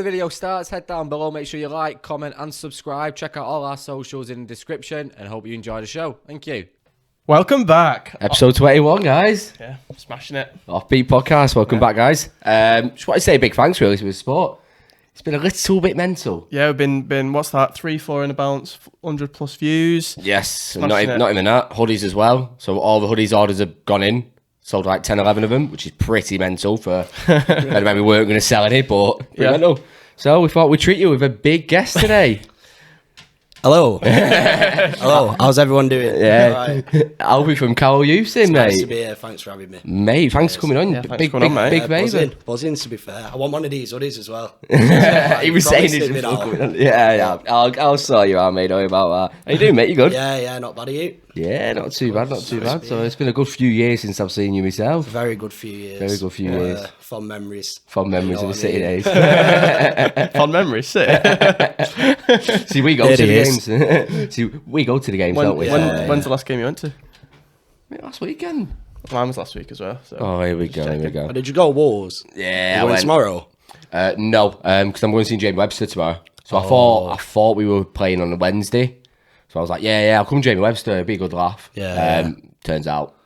the video starts, head down below, make sure you like, comment and subscribe. Check out all our socials in the description and hope you enjoy the show. Thank you. Welcome back. Episode 21, guys. Yeah, smashing it. Offbeat podcast. Welcome back, guys. Just want to say a big thanks, really, to the support. It's been a little bit mental. Yeah, we've been what's that? 3-4 in a bounce, 100 plus views. Yes, not even that. Hoodies as well. So all the hoodies orders have gone in. Sold like 10, 11 of them, which is pretty mental for maybe we weren't going to sell any, but pretty mental. So we thought we'd treat you with a big guest today. Hello. Hello. How's everyone doing? Yeah. Right. Alfie from Callow Youth, mate. Nice to be here. Thanks for having me. Mate, thanks for coming on. Yeah, big favour. Buzzing, to be fair. I want one of these hoodies as well. He was saying this before coming on. Yeah. I'll sort you out, mate. Don't worry about that. How you doing, mate? You good? Yeah, not bad. Are you? Yeah, not too bad. So it's been a good few years since I've seen you myself. Very good few years. Years. Fond memories. Fond memories of the city days. Fond memories, City. See, we go to the games. See, we go to the games, don't we? When's the last game you went to? Last weekend. Mine was last week as well. So. Oh, here we go. Did you go Wolves? Yeah, I went tomorrow. No, because I'm going to see Jamie Webster tomorrow. So I thought we were playing on a Wednesday. So I was like, yeah, I'll come Jamie Webster. It'll be a good laugh. Yeah. Turns out,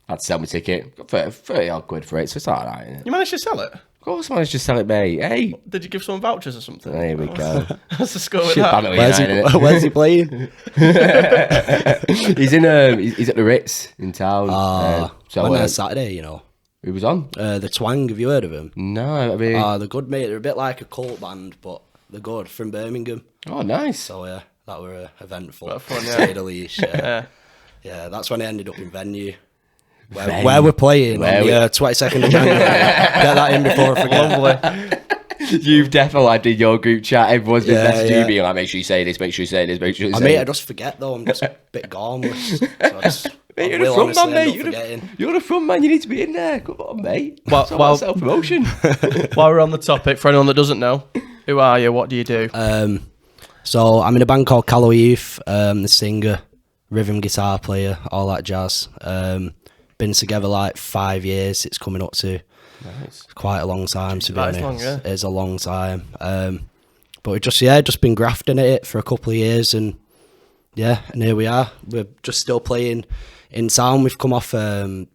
I had to sell my ticket. Got 30 odd quid for it, so it's all right. Isn't it? You managed to sell it? Of course, I managed to sell it, mate. Hey. Did you give someone vouchers or something? There we go. What's the score with Shit, that? Where's he playing? He's at the Ritz in town. So Saturday, you know. Who was on? The Twang, have you heard of them? No, I mean... they're good, mate. They're a bit like a cult band, but they're good, from Birmingham. Oh, nice. So, yeah, that were eventful, What fun, to say the least. Yeah. Yeah. That's when I ended up in Venue. Where we're playing on the 22nd of January. Get that in before I forget. Lovely. You've definitely had in your group chat. Everyone's been messaging you being like, make sure you say this, make sure you say this, make sure you say this. I just forget though. I'm just a bit gormless. So mate, you're the front man, mate. You're the front man. You need to be in there. Come on, mate. Well, self-promotion. While we're on the topic, for anyone that doesn't know, who are you? What do you do? So I'm in a band called Callow Youth. The singer, rhythm guitar player, all that jazz. Been together like 5 years. It's coming up to quite a long time, to be honest. Long, yeah. It's a long time. But we just been grafting at it for a couple of years, and here we are. We're just still playing in town. We've come off a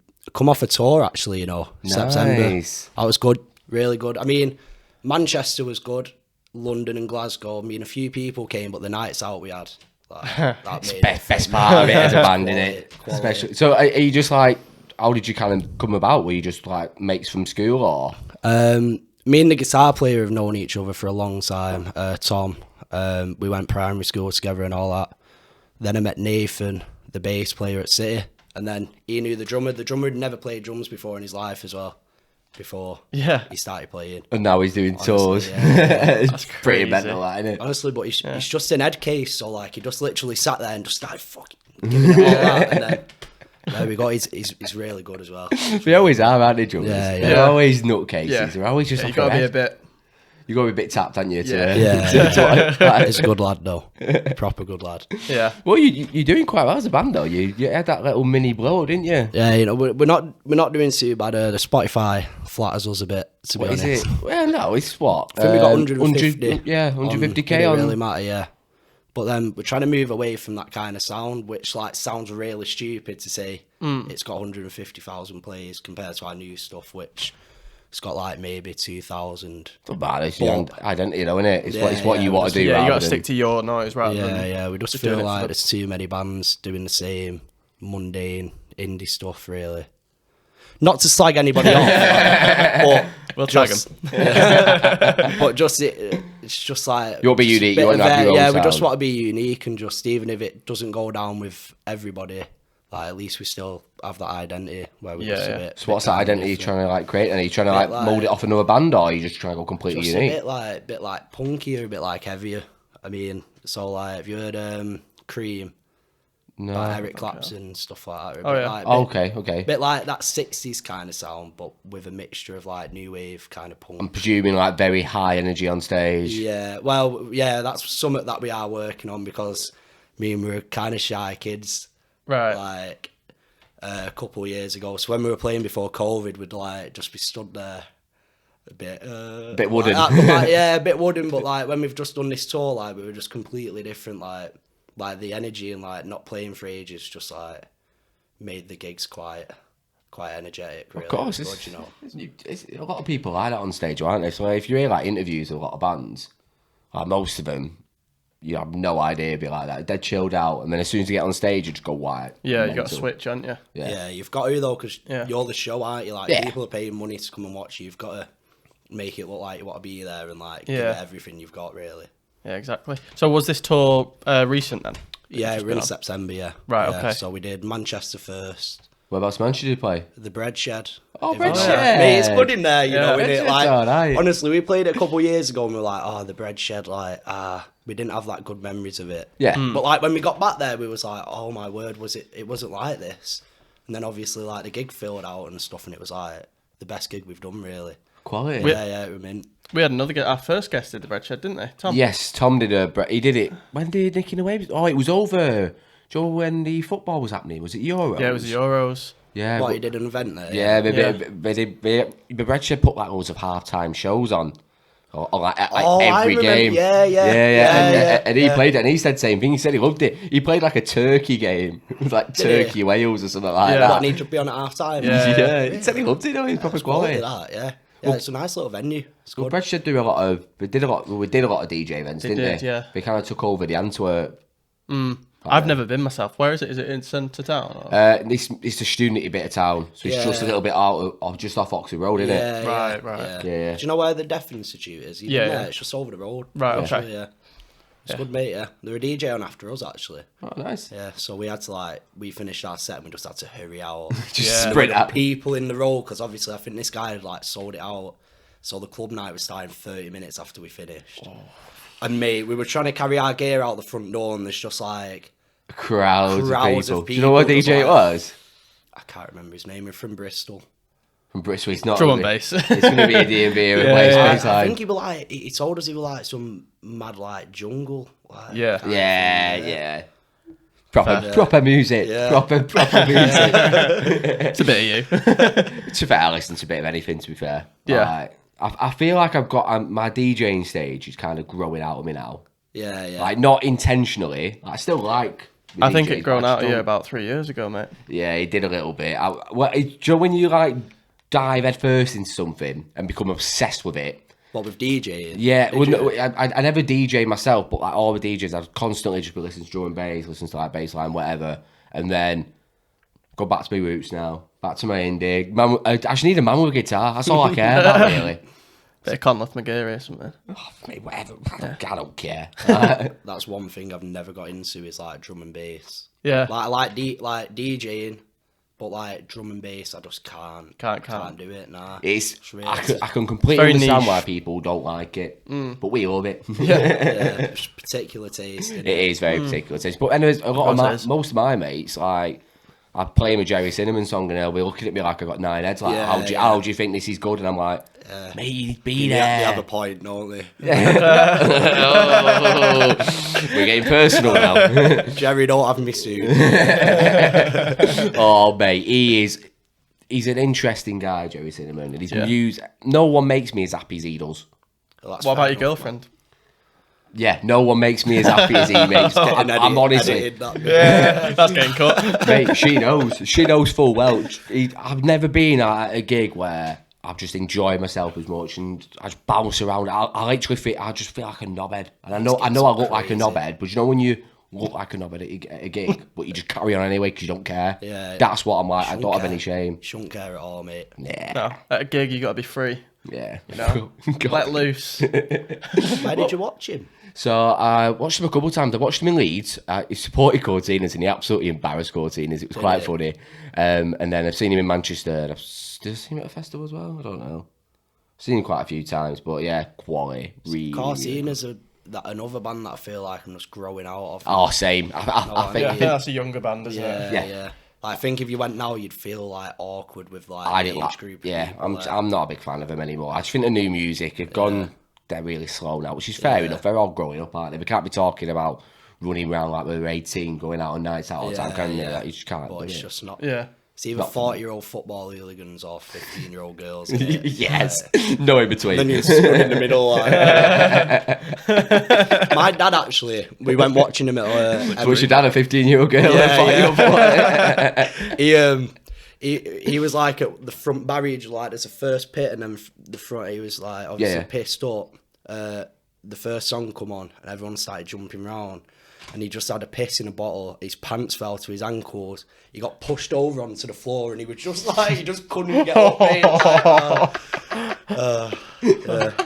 tour actually, you know, September. That was good, really good. I mean, Manchester was good, London and Glasgow. I mean, a few people came, but the nights out we had, that made best part of it as a band, innit? Especially. So, are you just like? How did you kind of come about? Were you just like mates from school, or? Me and the guitar player have known each other for a long time. Tom, we went primary school together and all that. Then I met Nathan, the bass player at City, and then he knew the drummer. The drummer had never played drums before in his life as well. Before he started playing, and now he's doing tours. It's pretty mental, that, isn't it? Honestly, but he's just an head case, so like he just literally sat there and just started fucking giving it all that, and then. There we go. He's really good as well. They always are, aren't they, drummers? Yeah. They're always nutcases. Yeah. They're always just. You gotta be a bit. You gotta be a bit tapped, haven't you? He's a good lad though. Proper good lad. Yeah. Well, you're doing quite well as a band though. You had that little mini blow, didn't you? Yeah. You know, we're not doing too bad. The Spotify flatters us a bit. To be honest. Is it? Well, no, it's what. I think we got 150. 150k on. It really matter. Yeah. But then we're trying to move away from that kind of sound, which like sounds really stupid to say. It's got 150,000 plays compared to our new stuff, which it's got like maybe 2,000. Not bad. It's your identity, though, isn't it? It's what you want to do. Yeah, you got to stick to your noise, right? Yeah. We just feel like there's too many bands doing the same mundane indie stuff, really. Not to slag anybody off, but we'll tag them. But it's just like you'll be unique. You want to have your own sound. We just want to be unique, and just even if it doesn't go down with everybody, like at least we still have that identity where we just a bit. So what's that identity you're trying to like create? And are you trying to like mold it off another band, or are you just trying to go completely unique? A bit like punkier, a bit like heavier. I mean, so like have you heard Cream? No. Like Eric Clapton, stuff like that. Okay. A bit like that 60s kind of sound, but with a mixture of like new wave kind of punk. I'm presuming like very high energy on stage. Yeah, well, that's something that we are working on, because me and we were kind of shy kids. Right. Like a couple of years ago. So when we were playing before COVID, we'd like just be stood there a bit wooden. like that, but, like, yeah, a bit wooden. But like when we've just done this tour, like we were just completely different. Like the energy and like not playing for ages just like made the gigs quite energetic. Really. Of course, It was good, you know. it's a lot of people like that on stage, aren't they? So if you hear like interviews with a lot of bands, like most of them, you have no idea it'd be like that. Dead chilled out, and then as soon as you get on stage, you just go white. Yeah, you got to switch, haven't you? Yeah, you've got to though, because Yeah. you're the show, aren't you? Like Yeah. people are paying money to come and watch you. You've got to make it look like you want to be there and like give Yeah. it everything you've got, really. Yeah, exactly. So was this tour recent then? Yeah, Just we're been in on? September. Yeah, Right, Yeah, okay. So we did Manchester first, Whereabouts Manchester did you play? the Bread Shed. Oh, If Bread you know. Shed. Mate, it's good in there, you Yeah. know. Bread Innit? Shed's Like, alright. honestly, we played it a couple of years ago and we were like, oh, the Bread Shed, like, we didn't have that good memories of it. Yeah. But like when we got back there, we was like, oh my word, it wasn't like this. And then obviously like the gig filled out and stuff, and it was like the best gig we've done, really. Quality. Yeah, it was mint. We had another our first guest did the Bread Shed, didn't they? Tom. Yes, Tom did he did it. When did Nicky away? Oh, it was over. Do you know when the football was happening? Was it Euros? Yeah, it was the Euros. Yeah. What, but- he did an event there? Yeah, Yeah. the Bread Shed put like loads of half-time shows on. Or like Oh, I every remember. game. Yeah, And he played it, and he said the same thing. He said he loved it. He played like a Turkey game. It was like Did he? Turkey Wales or something like Yeah. that. What, need to be on at half time? Yeah. Yeah, he said he loved it though, he's proper quality. That, yeah. Yeah, it's a nice little venue. It's Well, good. Bread Shed do a lot of we did a lot of DJ events, didn't did, they? yeah. They kind of took over the Antwerp. I've never been myself. Where is it? Is it in centre town? Or? It's a student bit of town, so it's just a Yeah. little bit out of just off Oxford Road, isn't it? Right. Yeah. Do you know where the Deaf Institute is? You've Yeah, been there? yeah. It's just over the road. Right, Literally, okay. Yeah. It's good, mate, yeah. They were DJ on after us, actually. Oh, nice. Yeah, so we had to, we finished our set and we just had to hurry out. Just Yeah. sprint There were up. people in the road, because obviously I think this guy had, sold it out. So the club night was starting 30 minutes after we finished. And, mate, we were trying to carry our gear out the front door and there's just, Crowds Crowds of of people. Do you know what people, DJ it just was? I can't remember his name. He's from Bristol. From Bristol. It's not. Drum and gonna be- bass. It's going to be a D&B Yeah, place. yeah. It's I like- think he was he told us he was some mad jungle. Yeah. Yeah. Proper music. Yeah. Proper music. It's a bit of you. To be fair, I listen to a bit of anything, to be fair. Yeah. Like, I feel like I've got my DJing stage is kind of growing out of me now. Yeah, yeah. Like, not intentionally. I still like. the I think DJing, it grown but I out of just you don't- about 3 years ago, mate. Yeah, he did a little bit. Do you know when you dive head first into something and become obsessed with it? What, with DJing? Yeah, Did well, you? no, I never DJ myself, but all the DJs, I'd constantly just be listening to drum and bass, listen to bass line, whatever, and then go back to my roots now, back to my indie. I just need a man with a guitar. That's all I care about, really. Bit of Conleth McGeary or something. Mate, whatever. I don't care. That's one thing I've never got into is drum and bass. Yeah. I like DJing, but drum and bass, I just can't do it. Nah. It's really I can completely Very understand niche. why people don't like it, but we love it. Yeah, just particular taste. It is very particular taste. But anyways, most of my mates, I play him a Jerry Cinnamon song and they'll be looking at me like I've got 9 heads. Like, Yeah, how do you think this is good? And I'm like, mate, be They there. have a point, don't they? Oh, we're getting personal now. Jerry, don't have me soon. Oh, mate, he's an interesting guy, Jerry Cinnamon. And his music, no one makes me as happy as he does. Well, that's What fair about your enough, girlfriend? Yeah, no one makes me as happy as he makes. I'm honestly, edited that. Yeah, that's getting cut. mate, she knows. She knows full well. I've never been at a gig where I've just enjoyed myself as much and I just bounce around. I just feel like a knobhead. And I know I look like a crazy. knobhead, but you know when you look like a knobhead at a gig, but you just carry on anyway because you don't care. Yeah. That's what I'm like. I don't Shouldn't have any care. shame. Shouldn't care at all, mate. Yeah. No, at a gig you got to be free. Yeah. You know, God. let loose. Where did you watch him? So I watched him a couple of times. I watched him in Leeds. He supported Cortinas and he absolutely embarrassed Cortinas. It was quite funny. And then I've seen him in Manchester. Did I see him at a festival as well? I don't know. I've seen him quite a few times, but yeah, quality. Really. Cortina's another band that I feel like I'm just growing out of. Oh, same. I think. Yeah, I think that's a younger band, isn't it? Yeah. I think if you went now, you'd feel awkward with I the didn't age like. group. of Yeah, people, I'm not a big fan of them anymore. I just think the new music have gone. They're really slow now, which is fair enough. They're all growing up, aren't they? We can't be talking about running around like we were 18, going out on nights out all the time, can you? Like, you just can't. But do it's it. just not. Yeah. It's either 40-year-old football hooligans or 15-year-old girls. Isn't it? Yes, no in between. Then you're stood in the middle. Like, my dad actually, we went watching him at. Was your dad a 15-year-old girl? He was like at the front barrier, like there's a first pit, and then the front. He was like obviously pissed up. The first song come on, and everyone started jumping around. And he just had a piss in a bottle. His pants fell to his ankles. He got pushed over onto the floor, and he was just like, he just couldn't get up. Mate.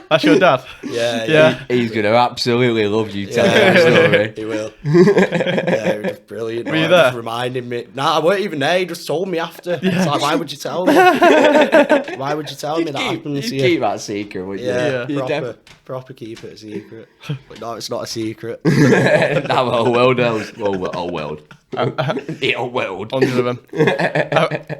That's your dad? Yeah. He's going to absolutely love you telling that story. He will. Yeah, it was just brilliant. Were you there? Just reminding me. Nah, I weren't even there. He just told me after. It's like, why would you tell me? Why would you tell me that happened to you? Keep that secret, wouldn't you? Proper keep it a secret. But no, it's not a secret. The whole world knows. Whole world. The whole world. 100 of them.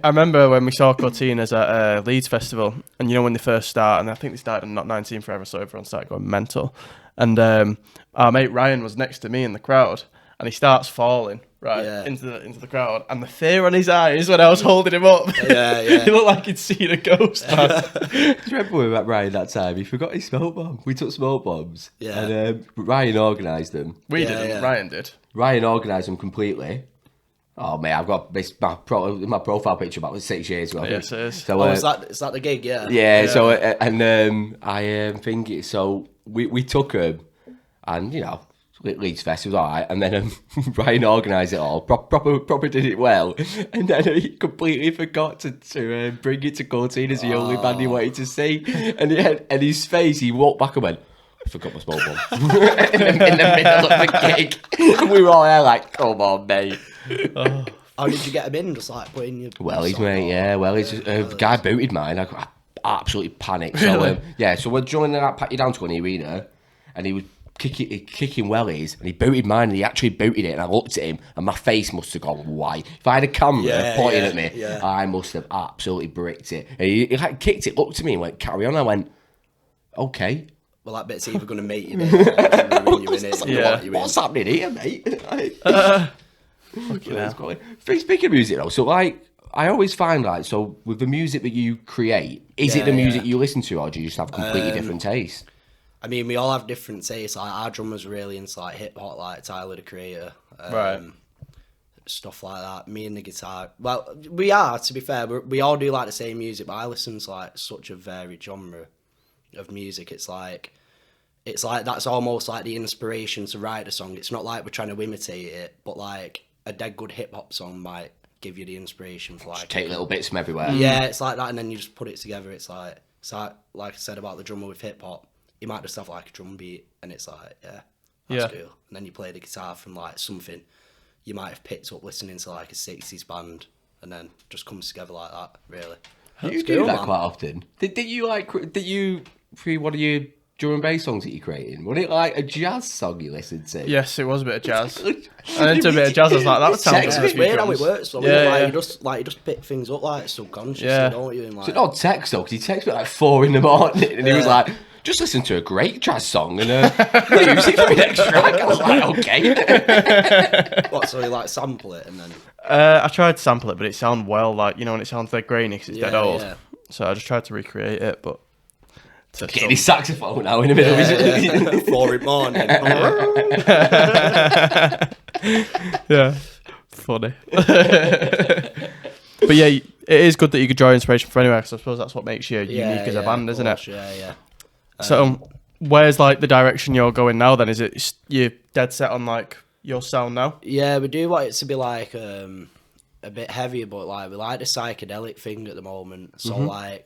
I remember when we saw Cortinas at Leeds Festival, and you know when they first start, and I think they started in Not 19 Forever, so everyone started going mental. And our mate Ryan was next to me in the crowd, and he starts falling into the crowd, and the fear on his eyes when I was holding him up. He looked like he'd seen a ghost. Do you remember we met Ryan that time? He forgot his smoke bomb. We took smoke bombs. Yeah. And Ryan organised them. We didn't. Yeah. Ryan did. Ryan organised them completely. Oh mate, I've got my profile picture about 6 years ago. Yes, it is. So, is that the gig? Yeah. Yeah. So I think it. So we took him, and you know, Leeds Fest was alright, and then Ryan organised it all. Proper did it well, and then he completely forgot to bring it to Cortina as the only band he wanted to see, and his face, he walked back and went, I forgot my small bomb in the middle of the gig. And we were all there like, come on, mate. How did you get him in? Just like putting your... Wellies, mate, yeah. Wellies. Guy booted mine. I got absolutely panicked. So, so we're joining that Pat You Down to go in the arena, and he was kicking wellies, and he booted mine, and he actually booted it, and I looked at him, and my face must have gone white. If I had a camera pointing at me, I must have absolutely bricked it. And he like kicked it, looked at me, and went, carry on. I went, okay. Well, that bit's either going to make you or ruin you in it. What's happening here, mate? Speaking of music, though, so like, I always find like, so with the music that you create, is it the music you listen to, or do you just have completely different tastes? I mean, we all have different tastes. Like, our drummer's really into like hip hop, like Tyler the Creator, stuff like that. Me and the guitar. Well, we are, to be fair. We all do like the same music, but I listen to like such a varied genre of music. It's like that's almost like the inspiration to write a song. It's not like we're trying to imitate it, but like a dead good hip hop song might give you the inspiration for like just take little bits from everywhere. Yeah, it's like that, and then you just put it together. It's like I said about the drummer with hip hop. You might just have like a drum beat, and it's like that's cool. And then you play the guitar from like something you might have picked up listening to like a 60s band, and then just comes together like that. Really, you do that quite often. Did you for one of your drum and bass songs that you're creating, was it like a jazz song you listened to? Yes, it was a bit of jazz. And into a bit of jazz, I was like, that would sound good. It's weird how it works. So you just pick things up like subconsciously, don't you? It's an odd text though, because he texted me at like 4 a.m, and he was like, just listen to a great jazz song and music for the next track. I was like, okay. What, so you like sample it and then? I tried to sample it, but it sounded well, like, you know, when it sounds dead grainy because it's dead old. Yeah. So I just tried to recreate it, but... Getting his saxophone now in the middle of it. 4 in the morning. Yeah, funny. But yeah, it is good that you could draw inspiration from anywhere, because I suppose that's what makes you unique as a band, isn't it? Yeah. So where's like the direction you're going now then? Is it you're dead set on like your sound now? Yeah, we do want it to be like a bit heavier, but like we like the psychedelic thing at the moment. So like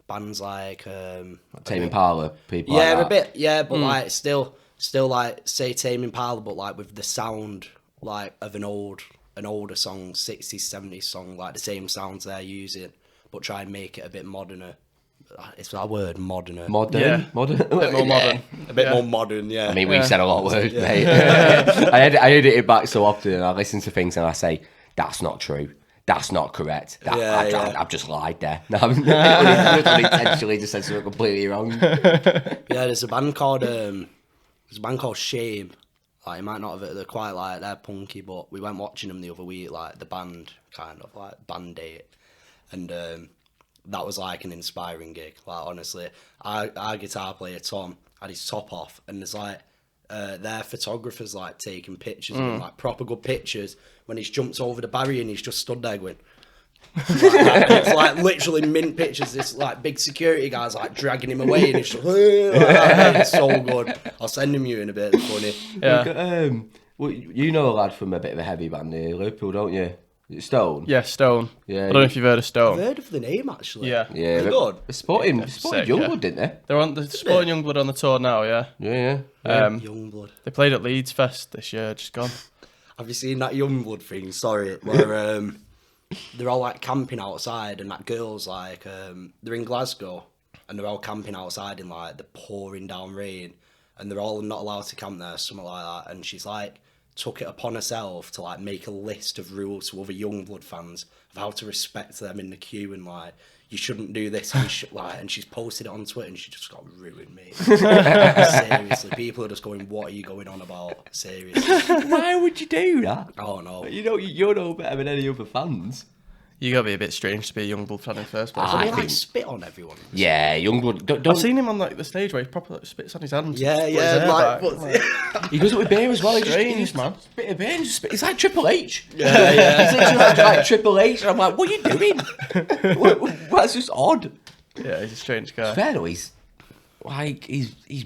bands like Tame Impala, people like that. A bit, but like still like say Tame Impala, but like with the sound like of an older song, 60s, 70s song, like the same sounds they're using, but try and make it a bit moderner. It's that word, moderner. Modern? A bit more modern. A bit more modern, yeah. I mean, we've said a lot of words, mate. I edit it back so often, and I listen to things and I say, that's not true. That's not correct. I've just lied there. No, I've unintentionally just said something completely wrong. Yeah, there's a band called Shame. Like, you might not have it. They're quite like they're punky, but we went watching them the other week, like the band kind of like band date, and that was like an inspiring gig. Like honestly, our guitar player Tom had his top off, and there's like their photographers like taking pictures of him, like proper good pictures. When he's jumped over the barrier and he's just stood there going. It's like literally mint pictures. This like big security guy's like dragging him away, and it's just it's so good. I'll send him you in a bit. It's funny. Yeah. Well, you know a lad from a bit of a heavy band near Liverpool, don't you? Is it Stone? Yeah, Stone. Yeah. I don't know if you've heard of Stone. I've heard of the name actually. Yeah. Yeah. They're good. They supported sick, Youngblood, yeah. didn't they? They're on the Sporting Youngblood on the tour now. Yeah. Yeah. Youngblood. They played at Leeds Fest this year. Just gone. Have you seen that Youngblood thing? Sorry, where they're all like camping outside, and that girl's like they're in Glasgow, and they're all camping outside in like the pouring down rain, and they're all not allowed to camp there, something like that. And she's like took it upon herself to like make a list of rules to other Youngblood fans of how to respect them in the queue, and like you shouldn't do this, and and she's posted it on Twitter, and she just got ruined, mate. Seriously, people are just going, "What are you going on about?" Seriously, Why would you do that? oh no. You know better than any other fans. You gotta be a bit strange to be a Youngblood fan in the first place. So I they like think- spit on everyone. Yeah, Youngblood. Don't, I've seen him on like the stage where he proper like, spits on his hands. Yeah, Puts his yeah, hair like, back. he does it with beer as well. Strange, man. Bit of beer and just spit. It's like Triple H. Yeah, yeah. It's literally like Triple H, and I'm like, what are you doing? That's just odd. Yeah, he's a strange guy. Fair though, he's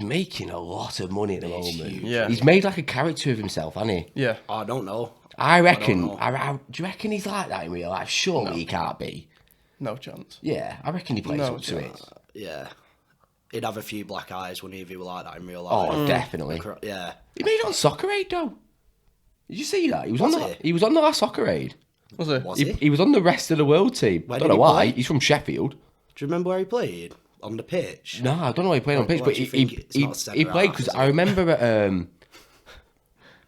making a lot of money at the moment. huge. Yeah. He's made like a character of himself, hasn't he? Yeah. I don't know. I reckon. know. Do you reckon he's like that in real life? Surely he can't be. No chance. Yeah, I reckon he plays No up to it. Yeah. He'd have a few black eyes when he were like that in real Oh, life. definitely. Yeah. He made it on Soccer Aid though. Did you see that? He was on Was the, he? he was on the last Soccer Aid. Was it? Was He, he? he was on the rest of the world team. Where Don't did know he why. play? He's from Sheffield. Do you remember where he played? On the pitch? No, I don't know why he played on What- pitch, what but do you he think? It's not centre he played half, because is I it? remember at,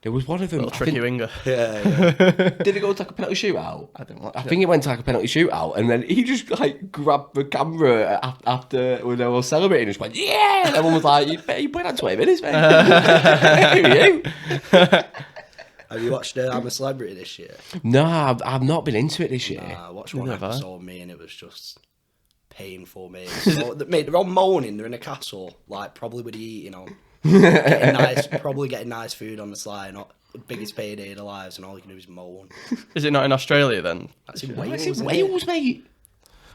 there was one of them. Little I tricky think- winger. Yeah, yeah. Did it go to like a penalty shootout? I didn't watch I it. think it went to like a penalty shootout, and then he just like grabbed the camera after when they were celebrating, and just went, "Yeah!" And everyone was like, "You played that 20 minutes, mate." Who are you? Have you watched I'm a Celebrity this year? No, I've not been into it this year. I watched one Never. episode, me, and it was just painful, mate. So, mate, they're all moaning. They're in a castle, like probably with the eating on. Probably getting nice food on the sly, not the biggest payday of their lives, and all you can do is moan. Is it not in Australia then? That's in Oh, Wales, it's in isn't Wales, mate.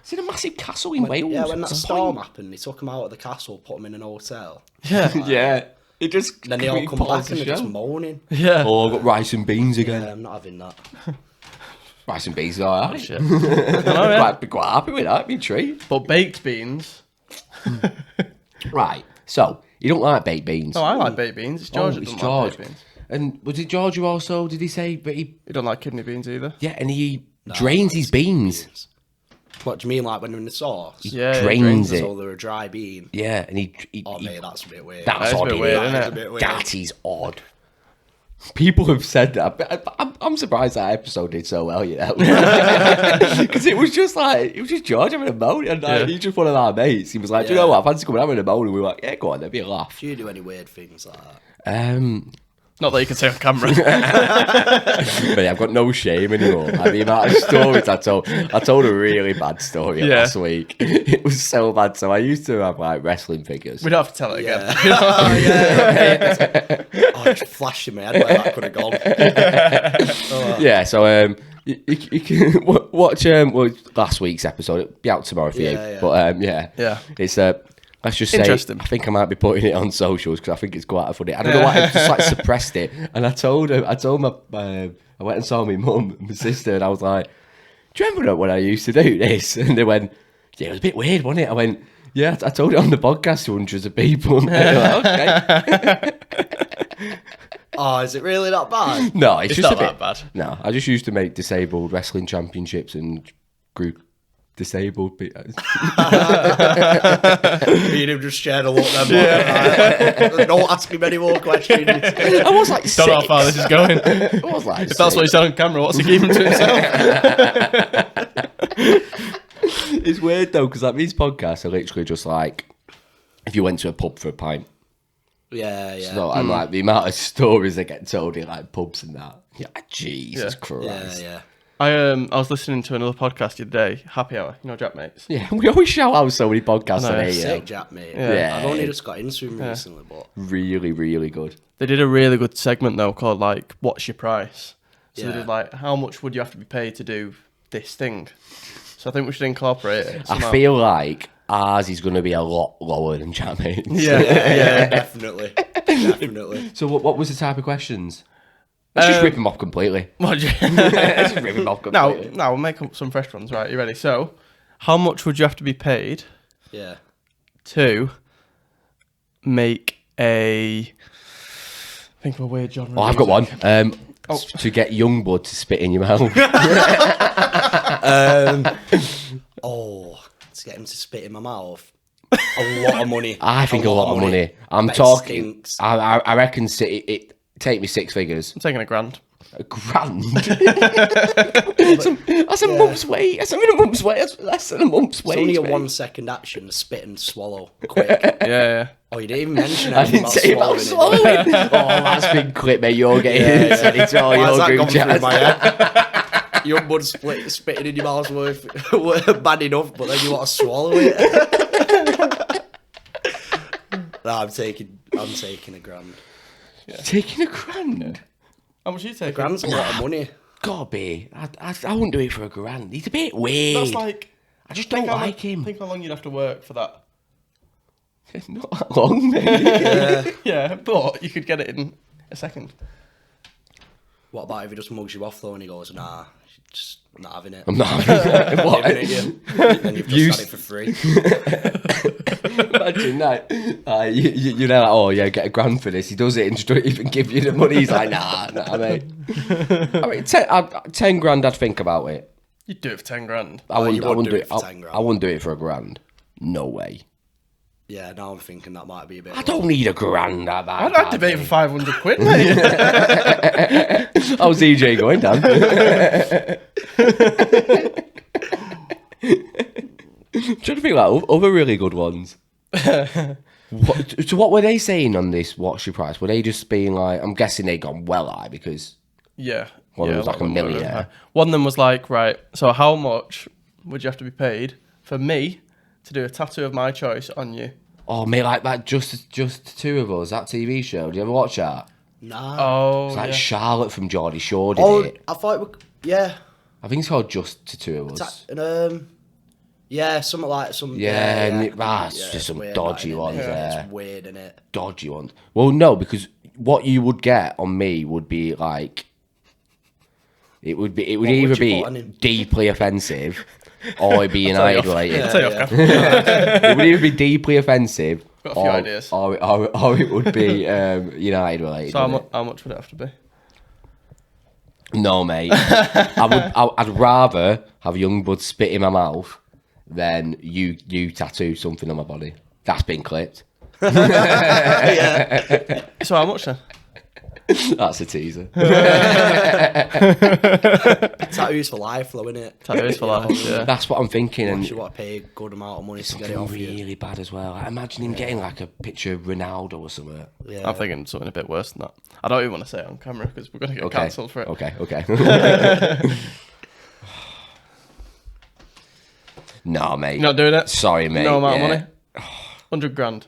It's in a massive castle in Wales. Yeah, when that What's the storm point? happened, they took them out of the castle, put them in an hotel. Yeah. Yeah, it just Then they all come paused back and the they're just show. moaning. Yeah. Oh, I've got rice and beans again. Yeah, I'm not having that. Rice and beans, all right. Shit. I know, yeah. Be quite happy with that. Be a treat. But baked beans. Right. So you don't like baked beans? Oh, I like baked beans. It's George that it's doesn't George. like baked beans. And was it George who also did he say? But he You don't like kidney beans either. yeah, and he drains his beans. What do you mean, like when they're in the sauce? Yeah. Drains it. So they're a dry bean. Yeah, and he Oh, mate, that's a bit weird. that's That is a odd. bit Isn't weird, it? isn't That is it? a bit weird. That is odd. People have said that, but I'm surprised that episode did so well, you know, because it was just George having a moan, and Yeah. he's just one of our mates. He was like, "Do you know what? I fancy coming having a moan," and we were like, "Yeah, go on, there'd be a laugh." Do you do any weird things like that? Not that you can say on camera. But yeah, I've got no shame anymore. I mean, the amount of stories I told a really bad story Yeah. last week. It was so bad. So I used to have like wrestling figures. We don't have to tell it again. Oh, yeah. Oh, it just flashed in my head where that could have gone. Yeah, so you can watch last week's episode. It'll be out tomorrow for you. Yeah, yeah. But Yeah. it's let's just say Interesting. I think I might be putting it on socials because I think it's quite funny. I don't know why I just like suppressed it. And I told my I went and saw my mum and my sister, and I was like, "Do you remember when I used to do this?" And they went, "Yeah, it was a bit weird, wasn't it?" I went, "Yeah, I told it on the podcast to hundreds of people." And they were like, "Okay." Oh, is it really that bad? No, it's just not a bit that bad. No, I just used to make disabled wrestling championships and group disabled people. Me and him just shared a look then. Don't ask him any more questions. I was like Don't know how far this is going. I was like If that's what he said on camera, what's he keeping to himself? It's weird though because like these podcasts are literally just like if you went to a pub for a pint. Yeah, yeah. So, and like the amount of stories that get told in like pubs and that. Yeah, Jesus Christ. Yeah. I was listening to another podcast the other day, Happy Hour, you know Jack Mates? Yeah, we always shout out so many podcasts on here. Sick Jack, mate. Yeah. I've only just got into him recently, but Really, really good. They did a really good segment though called like What's Your Price? So they Yeah. did like how much would you have to be paid to do this thing? So I think we should incorporate it. I feel like ours is going to be a lot lower than Jack Mates. Yeah. definitely. Definitely. So what was the type of questions? Let's just rip them off completely. What do you- Let's just rip them off completely. now we'll make up some fresh ones, right? You ready? So, how much would you have to be paid Yeah. to make a think of a weird genre? Oh, I've got one. To get Youngblood to spit in your mouth. To get him to spit in my mouth. A lot of money. I think a lot of money. I'm Bet talking. stinks. I reckon it take me 6 figures. I'm taking $1,000. $1,000. That's a month's wait. That's not even a month's wait. That's less than a month's wait. It's only a 1 second action, spit and swallow quick. Yeah. Oh, you didn't even mention I anything didn't say about swallowing swallowing. Oh, that's been clip, mate. You're getting sent it to all Why has your that group gone through chats. my head? Young bud spitting in your mouth worth bad enough, but then you want to swallow it. Nah, I'm taking $1,000. Taking $1,000. How much are you taking? $1,000's a lot of money. Gotta be. I wouldn't do it for $1,000. He's a bit weird. That's like. I just don't like him. Think how long you'd have to work for that. Not that long, mate. Yeah, but you could get it in a second. What about if he just mugs you off though and he goes, nah, just not having it. I'm not having it. What? Giving it you. And you've just had it for free. Imagine that. You're like, oh yeah, get $1,000 for this. He does it and just don't even give you the money. He's like, nah, mate. I mean, 10 grand, I'd think about it. You'd do it for $10,000. I wouldn't do it for for 10 grand. I wouldn't do it for $1,000. No way. Yeah, now I'm thinking that might be a bit. I don't need $1,000 at that. I'd debate for 500 quid, mate. How's EJ going, Dan? I'm trying to think like other really good ones. What were they saying on this What's Your Price? Were they just being like, I'm guessing they gone well high because Yeah. One of them was like lot a of them were millionaire. high. One of them was like, right, so how much would you have to be paid for me to do a tattoo of my choice on you? oh mate, like that just two of us, that TV show. Do you ever watch that? Nah. Oh, It's like yeah. Charlotte from Geordie Shore did Oh, it. I thought yeah. I think it's called Just the Two of Us. Yeah, something like some. Yeah, yeah, that's yeah, just it's some weird, dodgy that, ones innit? there. It's weird, isn't it? Dodgy ones. Well, no, because what you would get on me would be like, it would either would you be put on him? deeply offensive or it'd be United related. I'll tell you off camera. It would either be deeply offensive Got a few ideas. or it would be United related. So wouldn't how much would it have to be? it? No, mate. I'd rather have Youngblood spit in my mouth than you tattoo something on my body. That's been clipped. So how much then? That's a teaser. Tattoos for life, though, innit? Tattoos for life, yeah. That's what I'm thinking. Unless And you want to pay a good amount of money to get it something off you. really bad as well. I imagine him getting like a picture of Ronaldo or something. Yeah. I'm thinking something a bit worse than that. I don't even want to say it on camera because we're going to get Okay. cancelled for it. Okay. No, mate. You're not doing it? Sorry, mate. No amount yeah. of money? 100 grand.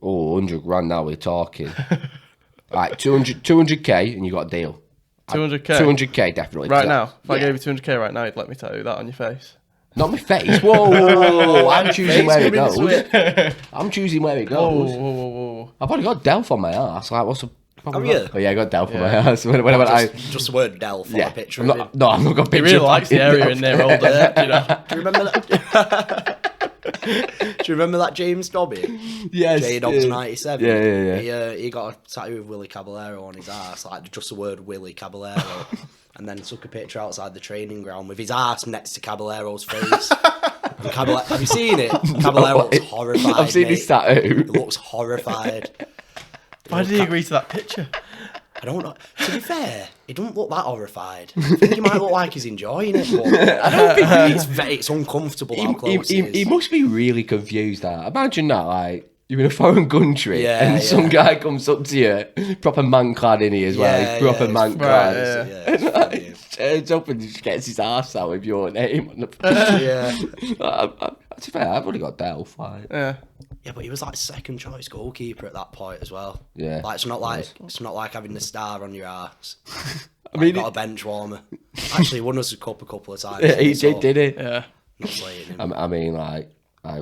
Oh, 100 grand now we're talking. Right, 200k and you got a deal. 200k? 200k definitely. Right now? If I Yeah. gave you 200k right now, you'd let me tattoo that on your face. Not my face. Whoa. I'm choosing where it Face coming goes. into I'm choosing where it Whoa, goes. whoa. I've already got Delph on my ass. Like, what's the problem? Have with you? that? Oh, yeah, I got Delph on my ass. When I went, Just the word Delph on yeah. a picture I'm of not, him. no, I'm not got a He picture. really likes the area in there older, you know. Do you remember that? Do you remember that James Dobby? Yes. J-Dobbs 97. Yeah. He got a tattoo of Willy Caballero on his ass, like just the word Willy Caballero, and then took a picture outside the training ground with his ass next to Caballero's face. And have you seen it? Caballero looks horrified. I've seen mate. his tattoo. He looks horrified. Why did he agree to that picture? I don't know. To be fair, he doesn't look that horrified. I think he might look like he's enjoying it, but I don't think it's uncomfortable how close He it is. must be really confused. That imagine that, like you're in a foreign country, and some guy comes up to you, proper man clad in here as well. He's proper man clad. And like, turns up and just gets his arse out with your name on the To be fair, I've only got Delph. Like. Yeah, but he was like second choice goalkeeper at that point as well. Yeah, like it's not like having the star on your arse. I mean, got a bench warmer. Actually, won us a couple of times. Yeah, he did it. Yeah, not slating him. I mean, like.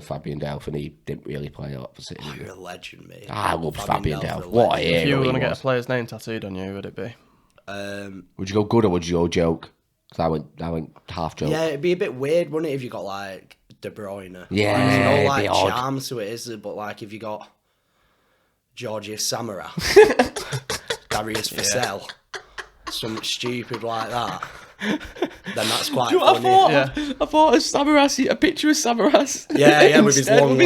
Fabian Delph, and he didn't really play opposite. Oh, you're a legend, mate. I love Fabian Delph. What a hero. If you were going to get a player's name tattooed on you, who would it be? Would you go good or would you go joke? Because I went half joke. Yeah, it'd be a bit weird, wouldn't it, if you got like De Bruyne? Yeah, there's no charm to it, is there? But like if you got Georgios Samara, Darius Vassell, something stupid like that. Then that's quite funny. I thought of Samaras, a picture of Samaras. Yeah, with his long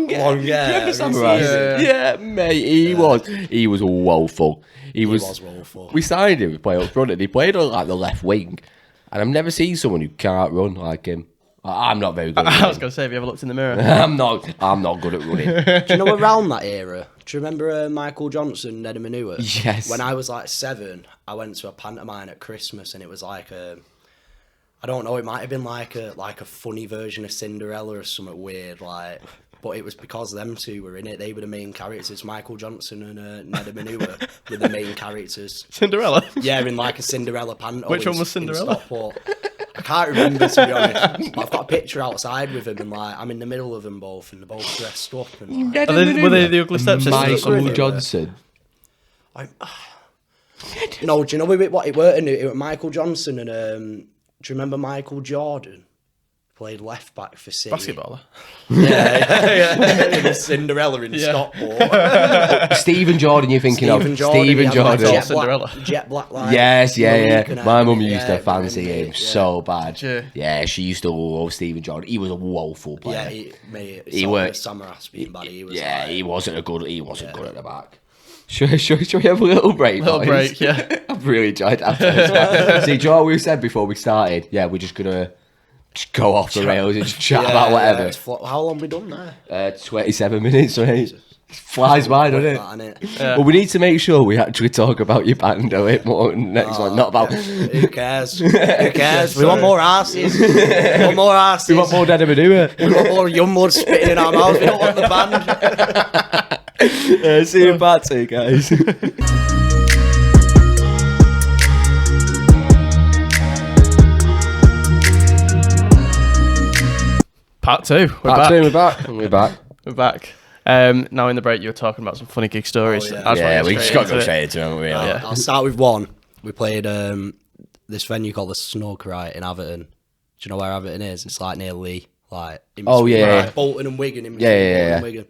hair. Remember Samaras? Yeah, mate, he was woeful. He was woeful. We signed him to play up front, and he played on like the left wing. And I've never seen someone who can't run like him. I'm not very good. I was going to say, have you ever looked in the mirror? I'm not good at running. Do you know around that era? Do you remember Michael Johnson, Neddy Manua? Yes. When I was like 7, I went to a pantomime at Christmas, and it was like I don't know, it might have been like a funny version of Cinderella or something weird, like. But it was because them two were in it. They were the main characters. Michael Johnson and Neddy Manua were the main characters. Cinderella? Yeah, in like a Cinderella panto. Which one was Cinderella? I can't remember, to be honest. But I've got a picture outside with him, and like I'm in the middle of them both, and they're both dressed up. And, like, were they the ugly stepsisters? Michael Johnson. No, do you know what it were? It was Michael Johnson and do you remember Michael Jordan? Played left back for City. Basketballer. Yeah. Cinderella in Stockport. Stephen Jordan, you're thinking Stephen of? Jordan, Stephen Jordan. Cinderella. Jet black line. Yes, yeah. My mum used to fancy him so bad. Yeah. Yeah, she used to love Stephen Jordan. He was a woeful player. Yeah, he was Samaras being bad. He wasn't good at the back. Should we have a little break? Break, yeah. I've really enjoyed that. See, Joe, we said before we started, we're just gonna just go off the rails and just chat about whatever. How long have we done there? 27 minutes, right? Flies by, doesn't it? Yeah. Well, we need to make sure we actually talk about your band a bit more next one, not about... Who cares? We want more asses. We want more asses. We want more Neddy Manua. We want more young blood spitting in our mouths. We don't want the band. See you in part 2, guys. Part 2. We're back. We're back. Now in the break, you were talking about some funny gig stories. We just got to go straight into them, really. I'll start with one. We played this venue called the Snug, right, in Everton. Do you know where Everton is? It's like near Lee, like in between, like Bolton and Wigan. In between Bolton and Wigan.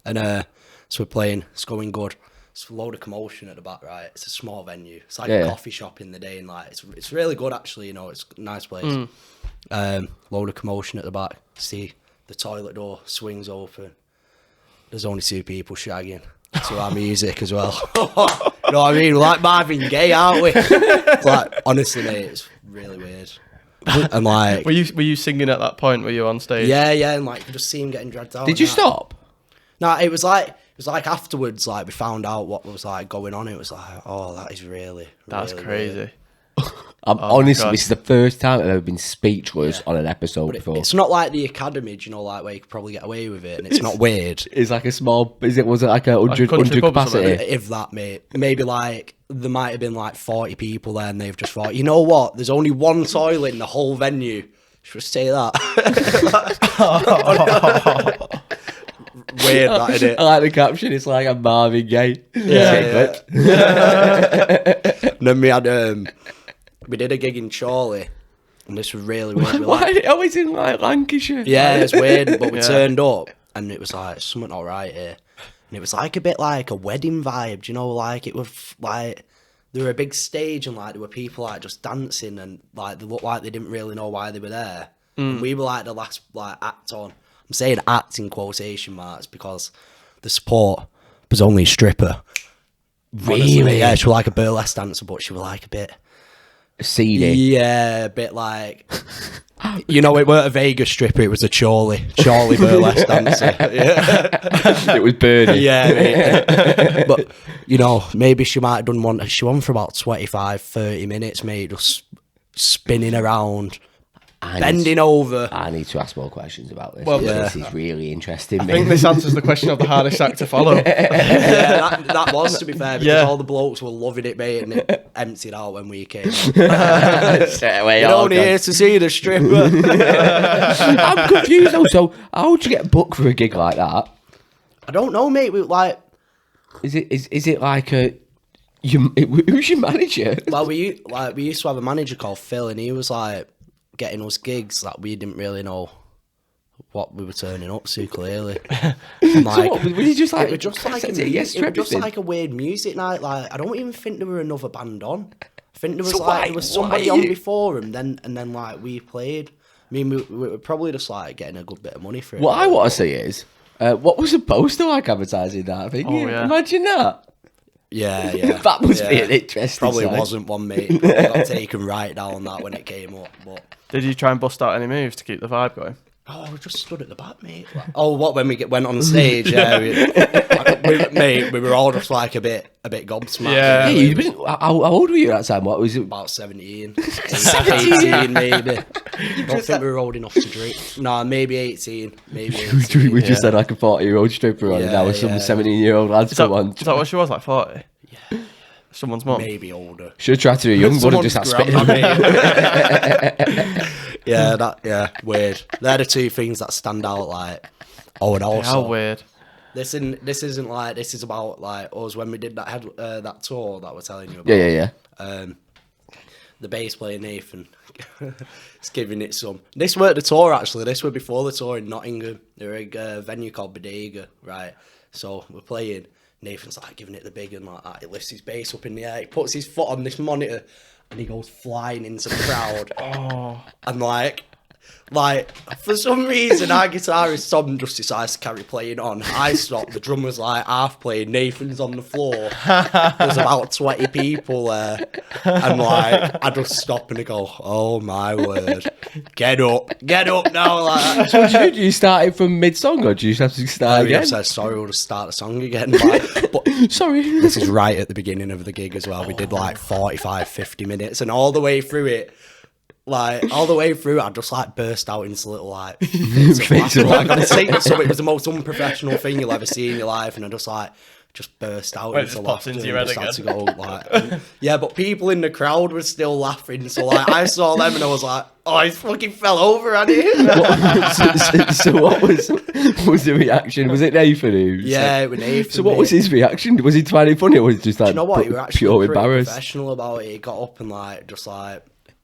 And so we're playing. It's going good. It's a load of commotion at the back, right? It's a small venue. It's like a coffee shop in the day, and like it's really good actually. You know, it's a nice place. Load of commotion at the back. See the toilet door swings open. There's only 2 people shagging to our music as well. You know what I mean? We're like Marvin Gaye, aren't we? It's like, honestly, mate, it's really weird. And like, were you singing at that point? Were you on stage? Yeah, and like, you just see him getting dragged out. Did you stop? No, it was like afterwards, like we found out what was like going on. It was like, oh, that is that's really crazy. Weird. Honestly, this is the first time I've ever been speechless on an episode before. It's not like the Academy, do you know, like where you could probably get away with it, and it's not weird. It's like a small. Was it like a 100 capacity? If that, mate. Maybe like there might have been like 40 people there, and they've just thought, you know what? There's only one toilet in the whole venue. Should we say that? Weird, that, isn't it? I like the caption. It's like a Marvin Gaye. Yeah. And then we had we did a gig in Chorley, and this was really weird. Why are it always in like Lancashire? Yeah, it's weird, but we turned up, and it was like something all right here, and it was like a bit like a wedding vibe. Do you know, like it was like there were a big stage, and like there were people like just dancing, and like they looked like they didn't really know why they were there. And we were like the last like act on. I'm saying act in quotation marks because the support was only a stripper. Really? Honestly, yeah, she was like a burlesque dancer, but she was like a bit seedy. Yeah, a bit like, you know, it weren't a Vegas stripper, it was a Chorley burlesque dancer. Yeah. It was Bernie. Yeah, mate. But, you know, maybe she might have done one. She won for about 25, 30 minutes, mate, just spinning around, bending over. I need to ask more questions about this. Well, This is really interesting. I think this answers the question of the hardest act to follow. Yeah, that was, to be fair, because Yeah. all the blokes were loving it, mate, and it emptied out when we came. You're You're only here to see the stripper. I'm confused though. So how would you get booked for a gig like that? I don't know, mate. We like, Is it like who's your manager? well, we used to have a manager called Phil, and he was like getting us gigs that we didn't really know what we were turning up to clearly. And, like, So what, was he just like it was just like said yes to it was just everything? like a weird music night. Like, I don't even think there were another band on. I think there was So like why- there was why somebody are on you- before him, then like we played. I mean, we were probably just like getting a good bit of money for it. What I want to see is what was the poster like advertising that? I think. Oh, yeah. Imagine that. Yeah, yeah. That must be yeah. an interesting. Probably sight. wasn't one, mate. Probably got taken right down that when it came up. But Did you try and bust out any moves to keep the vibe going? oh, we just stood at the back, mate. Oh, what when we went on stage? Yeah, mate, we were all just like a bit gobsmacked. Yeah. Yeah, how old were you at that time? What was it? About 17, 18 maybe. I don't think we were old enough to drink. No, maybe 18. Maybe 18. We just had like a 40-year-old stripper on, and now Yeah, some yeah. 17-year-old lads Is that, come on. is that what she was, like 40? Yeah. Someone's mum? Maybe older. Should have tried to be a young, would have just had spit. Yeah, weird. They're the two things that stand out. Like, oh, and How also weird. this isn't like this is about like us when we did that tour that we're telling you about. Yeah. The bass player Nathan is giving it some. This weren't the tour actually. This were before the tour in Nottingham. They were at a venue called Bodega, right? So we're playing. Nathan's like giving it the big and like that. He lifts his bass up in the air. He puts his foot on this monitor and he goes flying into the crowd. And like for some reason our guitarist Tom just decides to carry playing on. I stopped, the drummer's like half playing, Nathan's on the floor. There's about 20 people there. And like I just stop and I go, oh my word. Get up now. Like, So did you start it from mid-song, or do you just have to start I again? said sorry, we'll just start the song again. Like, but Sorry. this is right at the beginning of the gig as well. We did like 45, 50 minutes, and all the way through it, I just like burst out into little like fits of laughter. Like, on stage, so it was the most unprofessional thing you'll ever see in your life, and I just burst out Wait, it into just pops laughter. into and your head just had to again. go like, yeah, but people in the crowd were still laughing. So like, I saw them and I was like, oh, he fucking fell over, had he? so what was the reaction? Was it Nathan who? Yeah, it was Nathan. So what was his reaction? Was he finding it funny, or was he just like You know what? You were actually pure pretty embarrassed? professional about it. He got up and just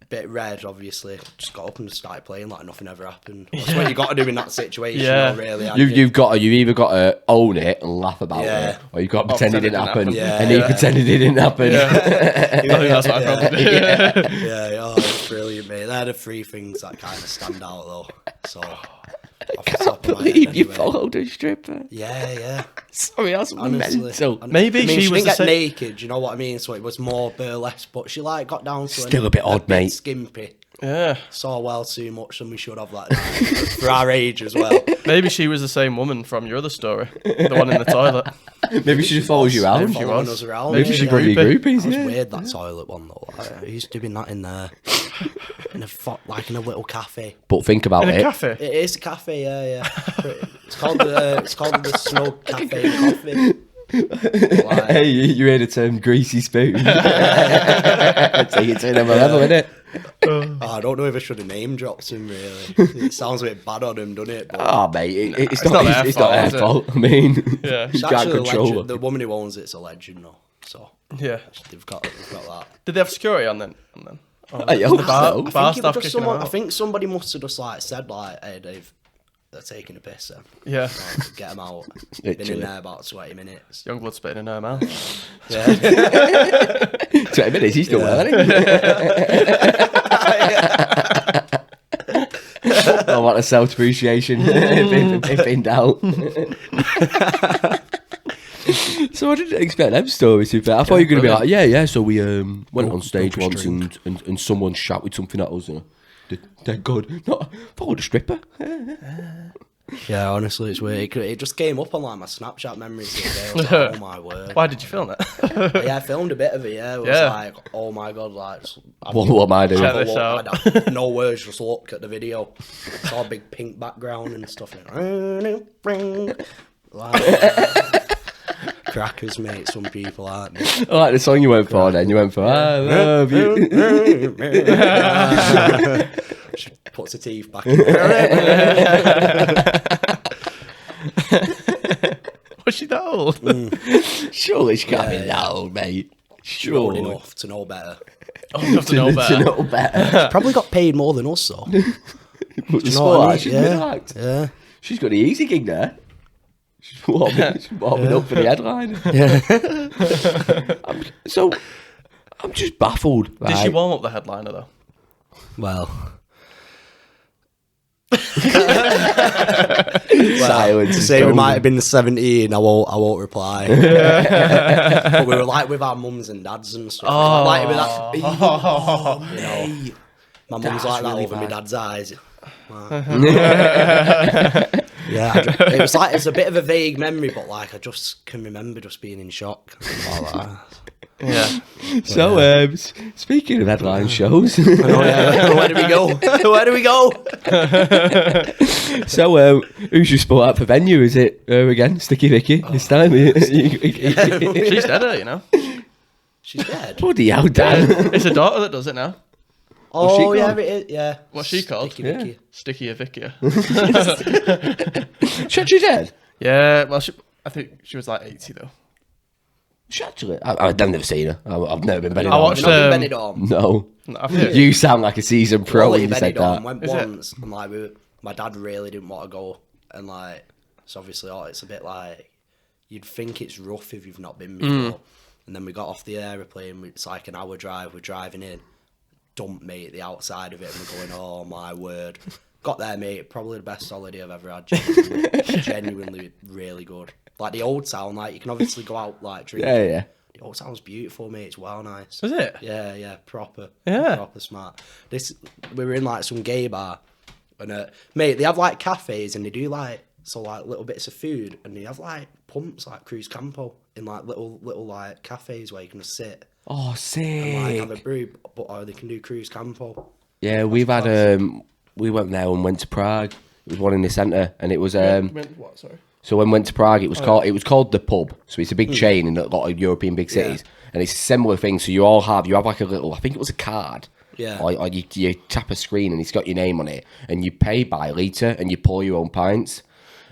bit red, obviously. Just got up and started playing like nothing ever happened. That's what you got to do in that situation. Yeah. Though, really. You've either got to own it and laugh about Yeah. it, or you've got to pretend it didn't happen, Yeah, and he yeah. pretended it didn't happen. I think that's what I probably did. Yeah, oh, it's brilliant, mate. They're the three things that kind of stand out, though. So, off the I top of my believe head, you anyway. followed a stripper. Yeah. Sorry, that's Honestly. mental. Maybe I mean, she was didn't the get same- naked, you know what I mean? So it was more burlesque, but she like got down to Still a bit odd, mate. skimpy. Yeah. Saw well too much than we should have that night. For our age as well. Maybe she was the same woman from your other story. The one in the toilet. Maybe she just follows you around. She Following was. us around. Maybe Yeah, she's yeah. one of your Groupie. groupies. It was Yeah. weird, that toilet one though. Who's doing that in there? In a little cafe. But think about In a it. cafe. It is a cafe, yeah. It's called the Snug Cafe and Coffee. Like, Hey, you heard the term greasy spoon. Take it to another level, innit? I don't know if I should have name dropped him, really. It sounds a bit bad on him, doesn't it? But Oh, mate, it's not not their it's not fault, their is it? fault. I mean, Yeah. you it's can't actually a control legend. it. The woman who owns it's a legend, though. So Yeah. they've got that. Did they have security on then? Oh, Hey, I the hope bar, so. bar I think, it staff was just kicking someone, them I out. think somebody must have just said hey Dave, they're taking a piss then. Yeah. Get them out. Been in Literally. there about 20 minutes. Young blood spitting in her mouth. Yeah. 20 minutes, he's still well, isn't he? I want a self-appreciation if in doubt. So I didn't expect them stories to be fair. I thought you were going to be like, yeah. So we went on stage once and someone shouted something at us. Thank God. No, I thought a stripper. Yeah, honestly, it's weird. It just came up on like my Snapchat memories the other day. I was like, oh my word. Why did you film it? Yeah, I filmed a bit of it. Yeah, it was like, oh my God, like. What am I doing? Check this out. No words, just look at the video. Saw a big pink background and stuff. Crackers, mate. Some people aren't. I like the song you went for. Then you went for I love you. She puts her teeth back in there. Was she that old? Surely she can't be that old, mate. Old Surely. enough to know better. Old enough to know better. To know better. Probably got paid more than us, though. But the know what I mean? she's been act. Yeah. She's got the easy gig there. She's warming up for the headline. I'm just baffled. Did she warm up the headliner though? Well. Silence. To say we might have been 17, I won't reply. But we were like with our mums and dads and stuff. Oh. Like with that, you know, my mum's like that really over my bad. dad's eyes. Yeah, it was like it's a bit of a vague memory, but like I just can remember just being in shock. Like that. Yeah. So, speaking of headline shows, Where do we go? Where do we go? so who's your sport out for venue? Is it again Sticky Vicky this time? She's dead, you know. She's dead. Bloody hell, Dan! It's a daughter that does it now. Oh she yeah, gone? it is. Yeah. What's she called? Sticky Vicky. Sticky Vicia. She dead? Yeah. Well, I think she was like 80 though. She actually, I've never seen her. I've never been Benidorm. I watched Not been Benidorm. No, I think you sound like a seasoned pro when you said Benidorm that. went Is it? once, and like my dad really didn't want to go, and like it's obviously it's a bit like you'd think it's rough if you've not been before. And then we got off the aeroplane. It's like an hour drive. We're driving in. Dump mate the outside of it, and we're going, oh my word. Got there, mate. Probably the best holiday I've ever had. Genuinely really good. Like the old town, like you can obviously go out like drinking. Yeah. The old town's beautiful, mate. It's well nice. Was it? Yeah, proper. Yeah. Proper smart. We were in like some gay bar, and mate, they have like cafes, and they do like little bits of food, and they have like pumps like Cruz Campo in like little like cafes where you can just sit Oh, sick. and like have a brew, or they can do Cruz Campo. Yeah, we've had we went there and went to Prague. It was one in the centre, and it was What? Sorry. So when we went to Prague, it was called the Pub. So it's a big chain in a lot of European big cities, and it's a similar thing. So you have like a little, I think it was a card, or you tap a screen and it's got your name on it, and you pay by litre and you pour your own pints,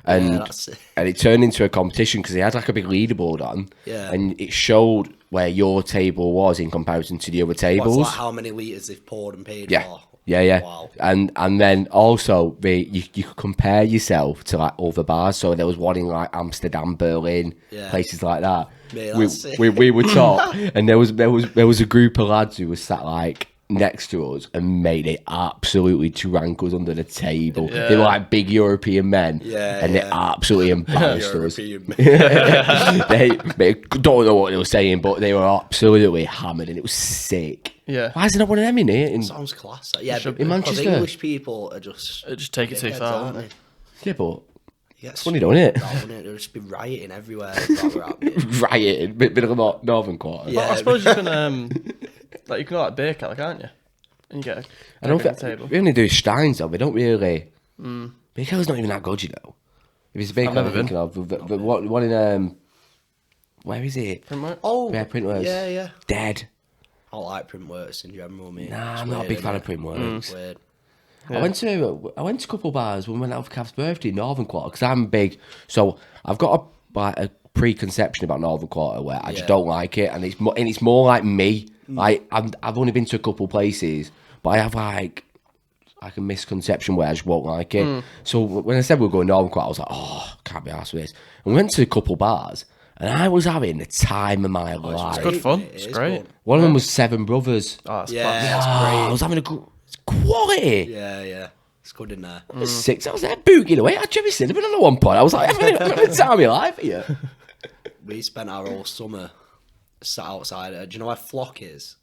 and it turned into a competition because they had like a big leaderboard on, and it showed where your table was in comparison to the other tables. Like how many litres they've poured and paid for. Yeah. Wow. And then also you could compare yourself to like other bars. So there was one in like Amsterdam, Berlin, places like that. Mate, we were top, and there was a group of lads who was sat like next to us and made it absolutely drank us under the table. They were like big European men, and they absolutely embarrassed us. They don't know what they were saying, but they were absolutely hammered, and it was sick. Yeah. Why is there not one of them in here? Sounds class. Yeah, but in Manchester. English people are just take it too far, aren't they? Yeah, but it's funny, don't it? They'll just be rioting everywhere. Rioting, bit of a northern quarter. Well, I suppose you can you can go like beer cat, can't you? And you get I don't think think we only do Steins though. We don't really. Beer Cat's not even that good, you know. If it's a beer cat, I'm thinking of, but what in where is it? Printworks? Oh, Yeah, Printworks. Yeah. Dead. I like Printworks in general, mate. Nah, I'm not a big fan of Printworks. Weird. I went to a couple bars when we went out for Cav's birthday, Northern Quarter, because I'm big. So I've got a preconception about Northern Quarter where I just don't like it, and it's more like me. Like I've only been to a couple places, but I have like a misconception where I just won't like it. So when I said we were going Northern Quarter, I was like, oh, can't be arsed with this. And we went to a couple bars, and I was having the time of my life. It's good fun. It's great. Fun. One of them was Seven Brothers. Oh, that's That's I was having quality. Yeah. It's good in there. Six. I was there boogieing away. I had Jimmy Cinnamon on at one point. I was like, I'm having the time of your life here. we spent our whole summer sat outside. Do you know where Flock is?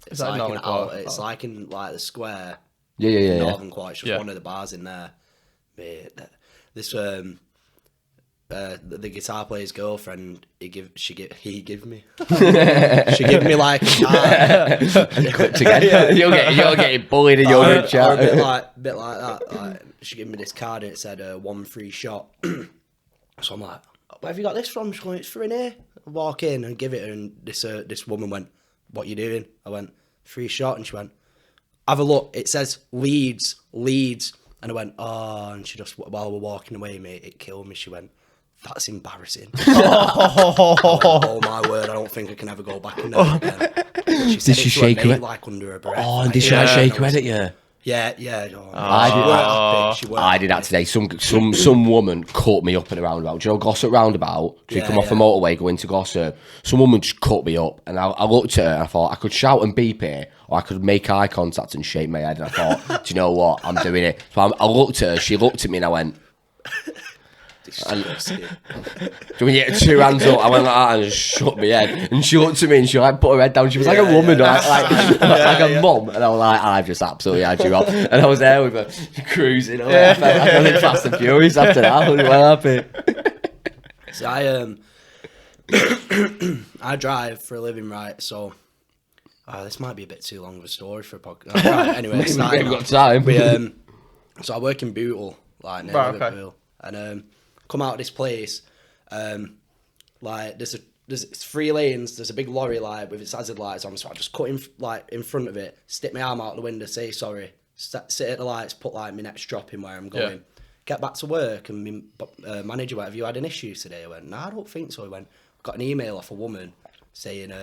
It's that like Northern Quarter? it's like in like the square. Yeah. Northern Quarter. It's just Yeah. one of the bars in there. Mate, this the guitar player's girlfriend, he give me she gave me like a card. Clipped again. You're getting bullied in your group Or chat. a bit like that. Like, she gave me this card and it said 1 free shot. So I'm like, where have you got this from? She's going, it's for in here. I walk in and give it her, and this woman went, what you doing? I went, free shot. And she went, have a look. It says Leeds. And I went, oh, and she just, while we're walking away, mate, it killed me. She went, that's embarrassing. I went, oh my word, I don't think I can ever go back in there again. She said Did she it to her shake her mate, head? like under her breath. Oh, Like, did she like shake her head at you? Yeah. I did that today. Some woman cut me up at a roundabout. Do you know Glossop roundabout? So you come off the motorway, go into Glossop. Some woman just cut me up, and I looked at her and I thought I could shout and beep here, or I could make eye contact and shake my head. And I thought, do you know what? I'm doing it. So I looked at her. She looked at me, and I went. Disgusting. Do we get 2 hands up? I went like that and just shook my head. And she looked at me and she like put her head down. She was like a woman, like a mum. And I was like, I've just absolutely had you up. And I was there with her cruising. I felt like Fast and Furious after that. I was well happy. So I drive for a living, right? So this might be a bit too long of a story for a podcast. Right, anyway, We've got time. So I work in Bootle, like near Right, Liverpool, and come out of this place, like there's 3 lanes. There's a big lorry like with its hazard lights on, so I just cut in front of it, stick my arm out the window, say sorry, sit at the lights, put like my next drop in where I'm going. Yeah. Get back to work, and my manager went, have you had an issue today? I went, no, I don't think so. He went, got an email off a woman saying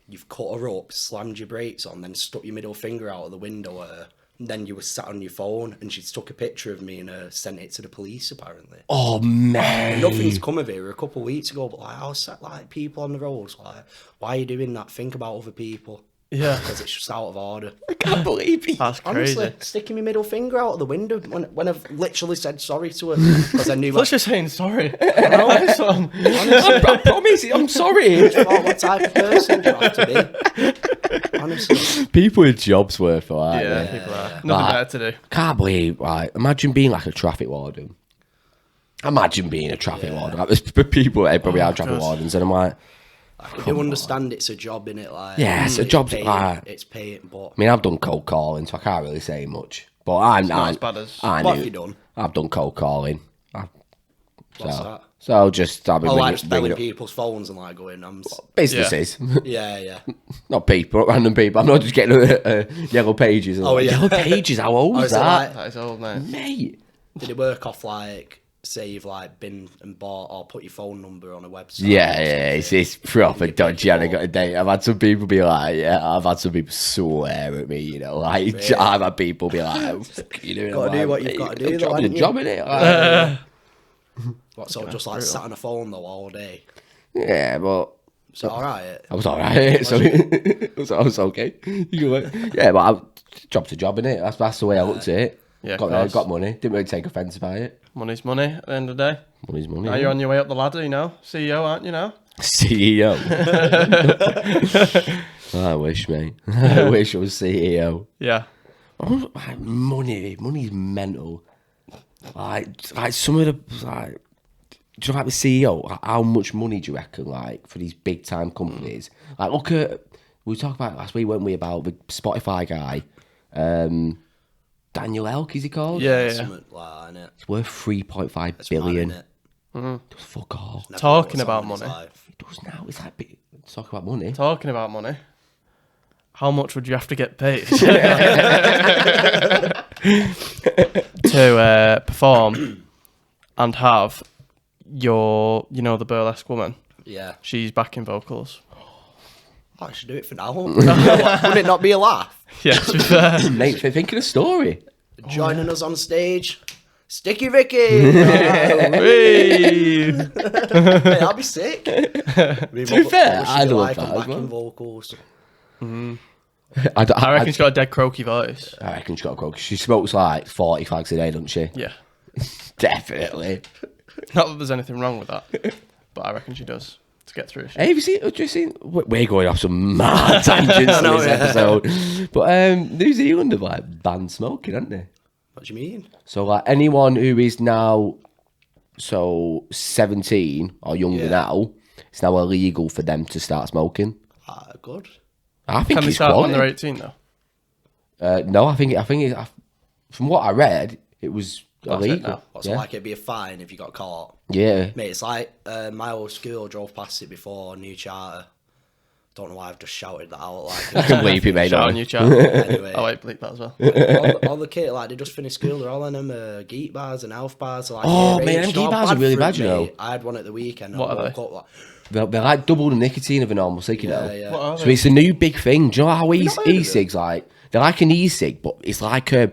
you've cut her up, slammed your brakes on, then stuck your middle finger out of the window at her. And then you were sat on your phone, and she took a picture of me and sent it to the police, apparently. Oh, man. Nothing's come of it. We were a couple of weeks ago, but like, I was sat like people on the roads, like, why are you doing that? Think about other people. Yeah. Because it's just out of order. I can't believe it. That's crazy. Honestly, sticking my middle finger out of the window when I've literally said sorry to her because I knew. Let's just saying sorry. I promise you, I'm sorry. What type of person do you have to be? Honestly. People with jobs worth for that. Yeah, people are. Nothing better to do. Can't believe, right? Imagine being like a traffic warden. Imagine being a traffic warden. Like, there's people that probably are traffic wardens, and I'm like, I do understand it's a job, innit? Like, yeah, it's a job. It's paying, but I mean, I've done cold calling, so I can't really say much. But I'm not as bad as- what have you done? I've done cold calling. What's that? So just I've been Oh, like ringing- spelling ringing up people's phones and like going, businesses, yeah. not people, random people. I'm not just getting yellow pages. Oh, yeah. Yellow pages. How old is is it that, like- That is old, mate. mate? Did it work off like, say you've like been and bought or put your phone number on a website? Yeah, it's proper dodgy. And I got a date. I've had some people be like, I've had some people swear at me, you know, like Really? I've had people be like, oh, fuck you doing? Gotta do what you've gotta do, though, I'm haven't job you? in it. What, so just like sat on a phone though all day? Yeah, but So alright. I was alright. So I was okay. Yeah, but I job to job in it. That's the way I looked at it. Yeah, got of there, course. got money. Didn't really take offence by it. Money's money at the end of the day. Money's money. Now you're on your way up the ladder, you know. CEO, aren't you now? CEO. I wish, mate. I wish I was CEO. Yeah. Like, money's mental. Like some of the do you know, like the CEO? Like, how much money do you reckon, like, for these big time companies? Like, look at we talked about it last week, weren't we, about the Spotify guy, Daniel Elk, is he called? Yeah. Something like that, innit? It's worth 3.5 It's billion. mad, innit? Does fuck all. Never Talking know about what's on in money. his life. It does now. It's like talk about money. Talking about money. How much would you have to get paid to perform and have the burlesque woman? Yeah. She's backing vocals. Oh, I should do it for now. Wouldn't it not be a laugh? Yeah, to be fair. Mate, think of the story. Joining us on stage, Sticky Ricky. Whee! Mate, I'll be sick. To be fair, I love that as backing well. vocals. I reckon she's got a dead croaky voice. I reckon she's got a coke. She smokes like 40 fags a day, doesn't she? Yeah. Definitely. Not that there's anything wrong with that, but I reckon she does. to get through. Hey, have you seen? We're going off some mad tangents in this episode. But New Zealand have like banned smoking, haven't they? What do you mean? So like anyone who is now 17 or younger now, it's now illegal for them to start smoking. Good. I think Can they it's start when quality. they're 18 though? No, I think it, from what I read, it was That's it illegal. now. What's it like? It'd be a fine if you got caught. Yeah. Mate, it's like my old school drove past it before, new charter. Don't know why I've just shouted that out. Like, I can bleep it, mate. Shout don't on I? you, chat. Anyway. Oh, wait, bleep that as well. all the kids, like, they just finished school, they're all in them geek bars and elf bars. Like, Oh, year man, age. them You know geek how bars are really for bad, it, you know. mate? I had one at the weekend. What and I are woke they? up, like, They're like double the nicotine of a normal cig, you know. yeah. What are So they? it's a new big thing. Do you know how not heard of e-cigs like? They're like an e-cig, but it's like do you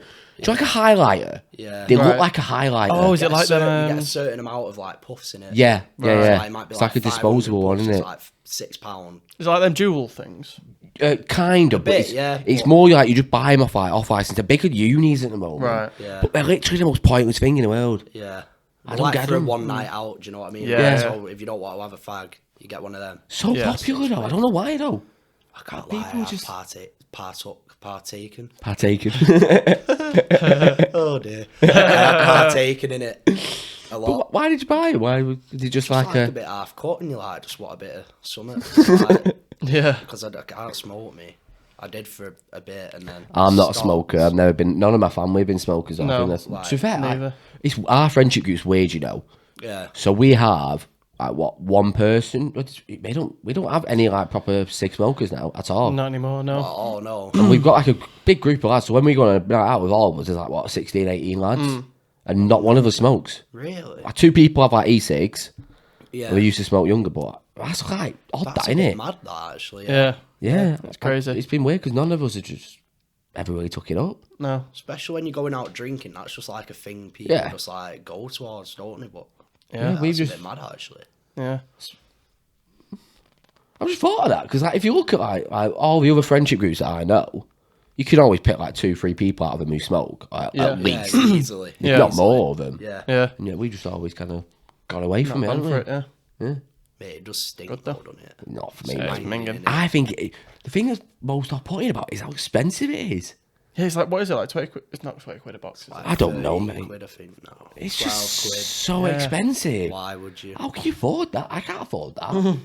know like a highlighter? Yeah. They look Right. like a highlighter. Oh, is it get a like certain, you get them? a certain amount of like puffs in it. Yeah, So, yeah. like, it might be It's like a 500 disposable one, puffs, isn't it's it? like £6. Is it like them dual things? Kind of, but bit, it's, yeah, it's but- more like you just buy them off license. They're big at unis at the moment. Right. Yeah. But they're literally the most pointless thing in the world. Yeah. I don't like get for them. a one night out, do you know what I mean? Yeah. So if you don't want to have a fag, you get one of them. So Yeah. popular though. I don't know why though. I can't People lie, I've just- partaken. Partaken. Oh dear. I've partaken in it a lot. But why did you buy it? Why did you just It's like like a bit half cut and you like just want a bit of something. Yeah. Because I can't smoke me. I did for a bit and then I'm not a stopped. smoker. I've never been. None of my family have been smokers. I No, think that's, like, to be fair, neither. it's our friendship group's weird, you know. Yeah. So we have like one person. We don't have any like proper cig smokers now at all. Not anymore, no. Oh no. And we've got like a big group of lads. So when we go on a night out with all of us, there's like what 16, 18 lads, and not one of us smokes. Really? Like, 2 people have like e-cigs. Yeah. And we used to smoke younger, but that's like odd, That's that a innit? bit mad that actually. Yeah. Yeah, It's crazy. It's been weird because none of us have just ever really took it up. No. Especially when you're going out drinking, that's just like a thing people Yeah. just like go towards, don't they? But Yeah. that's we've a just- bit mad actually. Yeah. I just thought of that because like, if you look at like all the other friendship groups that I know, you can always pick like 2-3 people out of them who smoke at Yeah. least, Yeah, easily. Yeah. not more of them. Yeah. Yeah. And yeah, we just always kind of got away from it. Gone haven't for we? it, yeah. Mate, it does stink Good though, though. doesn't it? Not for me. Yeah, mate. it's minging. I think the thing that's most off-putting about is how expensive it is. Yeah, it's like, what is it, like 20 quid? It's not 20 quid a box, is it? I don't know, 30 mate. Quid, I think now. It's 12 just quid. so Yeah. expensive. Why would you? How can you afford that? I can't afford that. I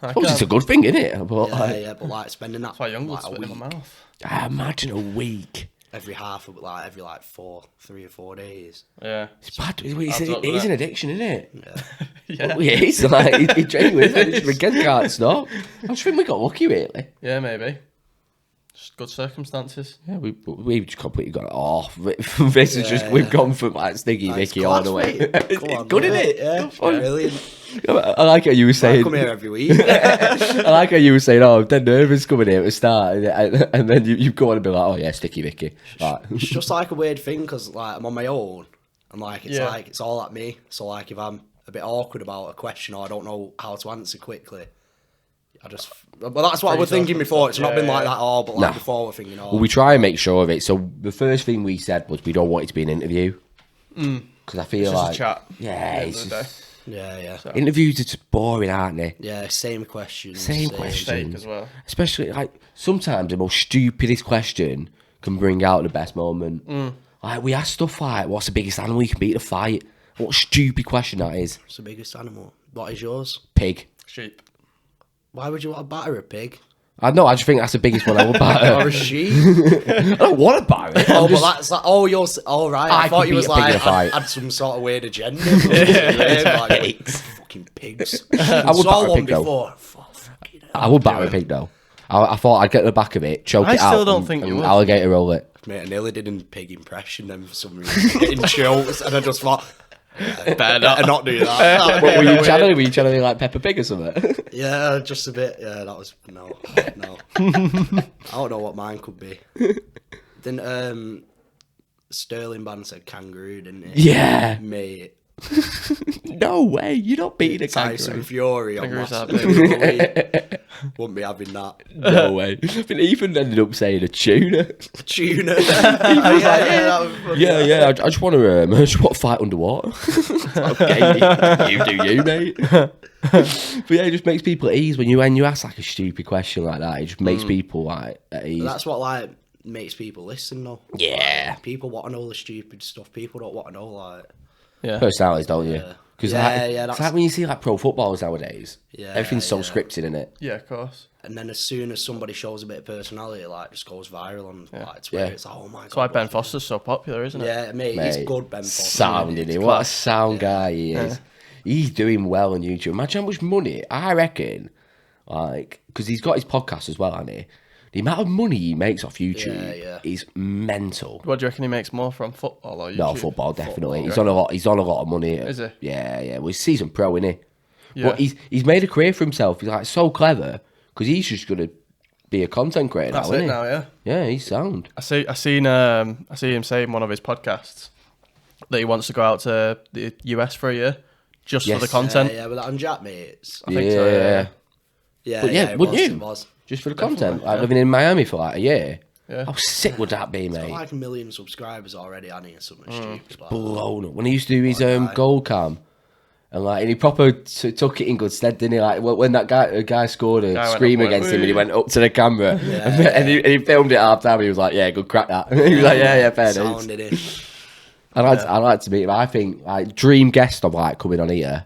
I suppose it's a can't. good thing, isn't it? But Yeah, like, yeah, but like spending that That's why young would like, a spit in week, my mouth. I imagine a week. every half of like every like 3 or 4 days. Yeah. It's bad. It Adds up, is doesn't an addiction, isn't it? Yeah. Yeah. It is. Like, it genuinely is. It can't stop. I just think we got lucky, really. Yeah, maybe. Just good circumstances. Yeah, we've just completely got it off. This is just, Yeah, we've yeah. gone from like Stiggy That's Vicky all the way. class, mate. Come on, Good, do isn't it? Yeah, Good fun. brilliant. I like how you were I saying. come here every week. I like how you were saying, "Oh, I'm dead nervous coming here at the start," and then you go on and be like, "Oh yeah, Sticky Vicky." Right. It's just like a weird thing because like I'm on my own and like it's Yeah. like it's all at me. So like if I'm a bit awkward about a question or I don't know how to answer quickly, I just. But that's what I was thinking before. It's not been like that all, but like No. before we're thinking, oh, Well, we try and make sure of it. So the first thing we said was we don't want it to be an interview because I feel It's just like a chat. yeah, at the end it's of the day. just, yeah. interviews are just boring, aren't they? Yeah, same question. Same question. Fake as well. Especially like sometimes the most stupidest question can bring out the best moment. Like we ask stuff like, "What's the biggest animal you can beat in a fight?" What a stupid question that is. What's the biggest animal? What is yours? Pig. Sheep. Why would you want to batter a pig? I know. I just think that's the biggest one I would batter. Or a sheep? I don't want to batter it. Oh, I'm just- but that's like, oh, you're, oh, right. I I thought could you was beat a pig in like, a fight. had some sort of weird agenda. Like, fucking pigs. I would saw batter a one pig, though. before. Fucking hell. I would batter a pig though. I thought I'd get the back of it, choke I it out, still don't and, think you and would. alligator roll it. Mate, I nearly did a pig impression then for some reason. Getting chills, and I just thought, better not do that. What were you channeling? Were you channeling like Peppa Pig or something? Yeah, just a bit. Yeah, that was no. I don't know what mine could be. Didn't Sterling Band said kangaroo, didn't he? Yeah. Mate. No way. You're not beating a Tyson kangaroo. Fury on Kangaroos last are week. Wouldn't be having that. No way. I think Ethan ended up saying a tuna. Tuna. Yeah. I just want to fight underwater. Okay, you do you, mate. But yeah, it just makes people at ease when you ask like a stupid question like that. It just makes people like at ease. But that's what like makes people listen though. Yeah. Like, people want to know the stupid stuff. People don't want to know like Personalities, don't you? Yeah. Because Yeah, it's like when you see like pro footballers nowadays. Yeah, Everything's so yeah. scripted, isn't it? Yeah, of course. And then as soon as somebody shows a bit of personality, it like just goes viral on like Twitter. Yeah. It's like, oh my god. That's why Ben Foster's so popular, isn't it? Yeah, mate, he's good. Ben Foster. Sound, isn't he? What a sound guy he is. He's doing well on YouTube. Imagine how much money, I reckon, like, because he's got his podcast as well, hasn't he? The amount of money he makes off YouTube is mental. What do you reckon he makes more from, football or YouTube? No, football, definitely. Football, He's on a lot of money. Is he? Yeah. Well, he's season pro, isn't he? Yeah. But he's made a career for himself. He's like so clever because he's just gonna be a content creator That's now, it isn't he? now, yeah. Yeah, he's sound. I see him say in one of his podcasts that he wants to go out to the US for a year just for the content. Yeah, with that on Jack mates. I think so, yeah. Yeah, But yeah, it wouldn't was, you? It was. Just for the content, like living in Miami for like a year. Yeah. How sick would that be, mate? Like 1 million subscribers already, and he something stupid. Like, Blown up. When he used to do his goal cam, and he proper took it in good stead, didn't he? Like when that guy scored a scream against him, and he went up to the camera, and he filmed it half time. And he was like, "Yeah, good crack that." He was like, "Yeah, fair enough." sounded it. I like to meet him. I think like dream guest of like coming on here,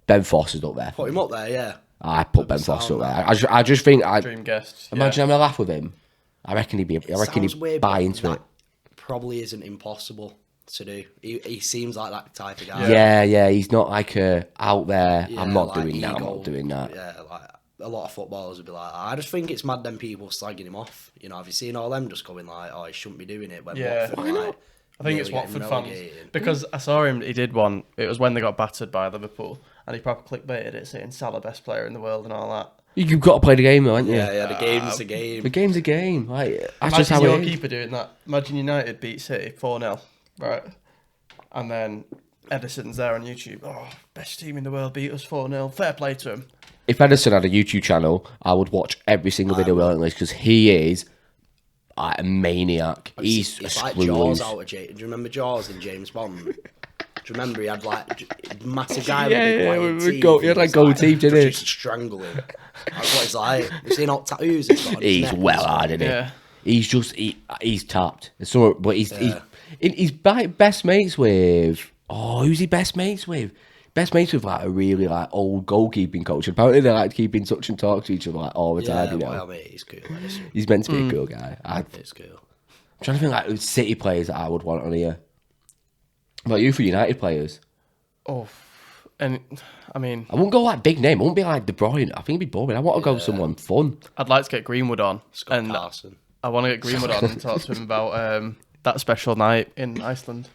Ben Foster's up there. Put him up there, yeah. I put Ben Foster up there. I just think Dream guest. imagine having a laugh with him. I reckon he'd buy into that it. Probably isn't impossible to do. He seems like that type of guy. Yeah. He's not like out there. Yeah, I'm not like doing that. I'm ego. not doing that. Yeah, like a lot of footballers would be like, I just think it's mad them people slagging him off. You know, have you seen all them just going like, oh, he shouldn't be doing it? When Watford, Why not? I think it's Watford fans. Because I saw him, he did one. It was when they got battered by Liverpool. And he probably clickbaited it saying Salah best player in the world and all that. You've got to play the game, though, haven't you? Yeah, the game's the game. The game's a game. Like that's Imagine just how your it is. keeper doing that. Imagine United beat City 4-0, right? And then Edison's there on YouTube. Oh, best team in the world beat us 4-0. Fair play to him. If Edison had a YouTube channel, I would watch every single video relentless because he is like a maniac. He's a It's like screw Jaws loose. out of James. Do you remember Jaws in James Bond? Do you remember he had like massive guy Yeah, with with big white gold- teeth? he had, like, He gold was, teeth, didn't he? Just strangling. That's what it's like. You seen all tattoos he's got on his He's neck well and hard, isn't he? Yeah. He's just he's tapped. So, but he's best mates with. Oh, who's he best mates with? Best mates with like a really like old goalkeeping coach. Apparently they like to keep in touch and talk to each other like all the Yeah, time. You know, well, mate, he's cool. he's meant to be a cool guy. I'm It's cool. trying to think like City players that I would want on here. What about you for United players? Oh, and I mean, I wouldn't go like big name. I wouldn't be like De Bruyne. I think it'd be boring. I want to go with someone fun. I'd like to get Greenwood on. Scott and Carson. I want to get Greenwood on and talk to him about that special night in Iceland.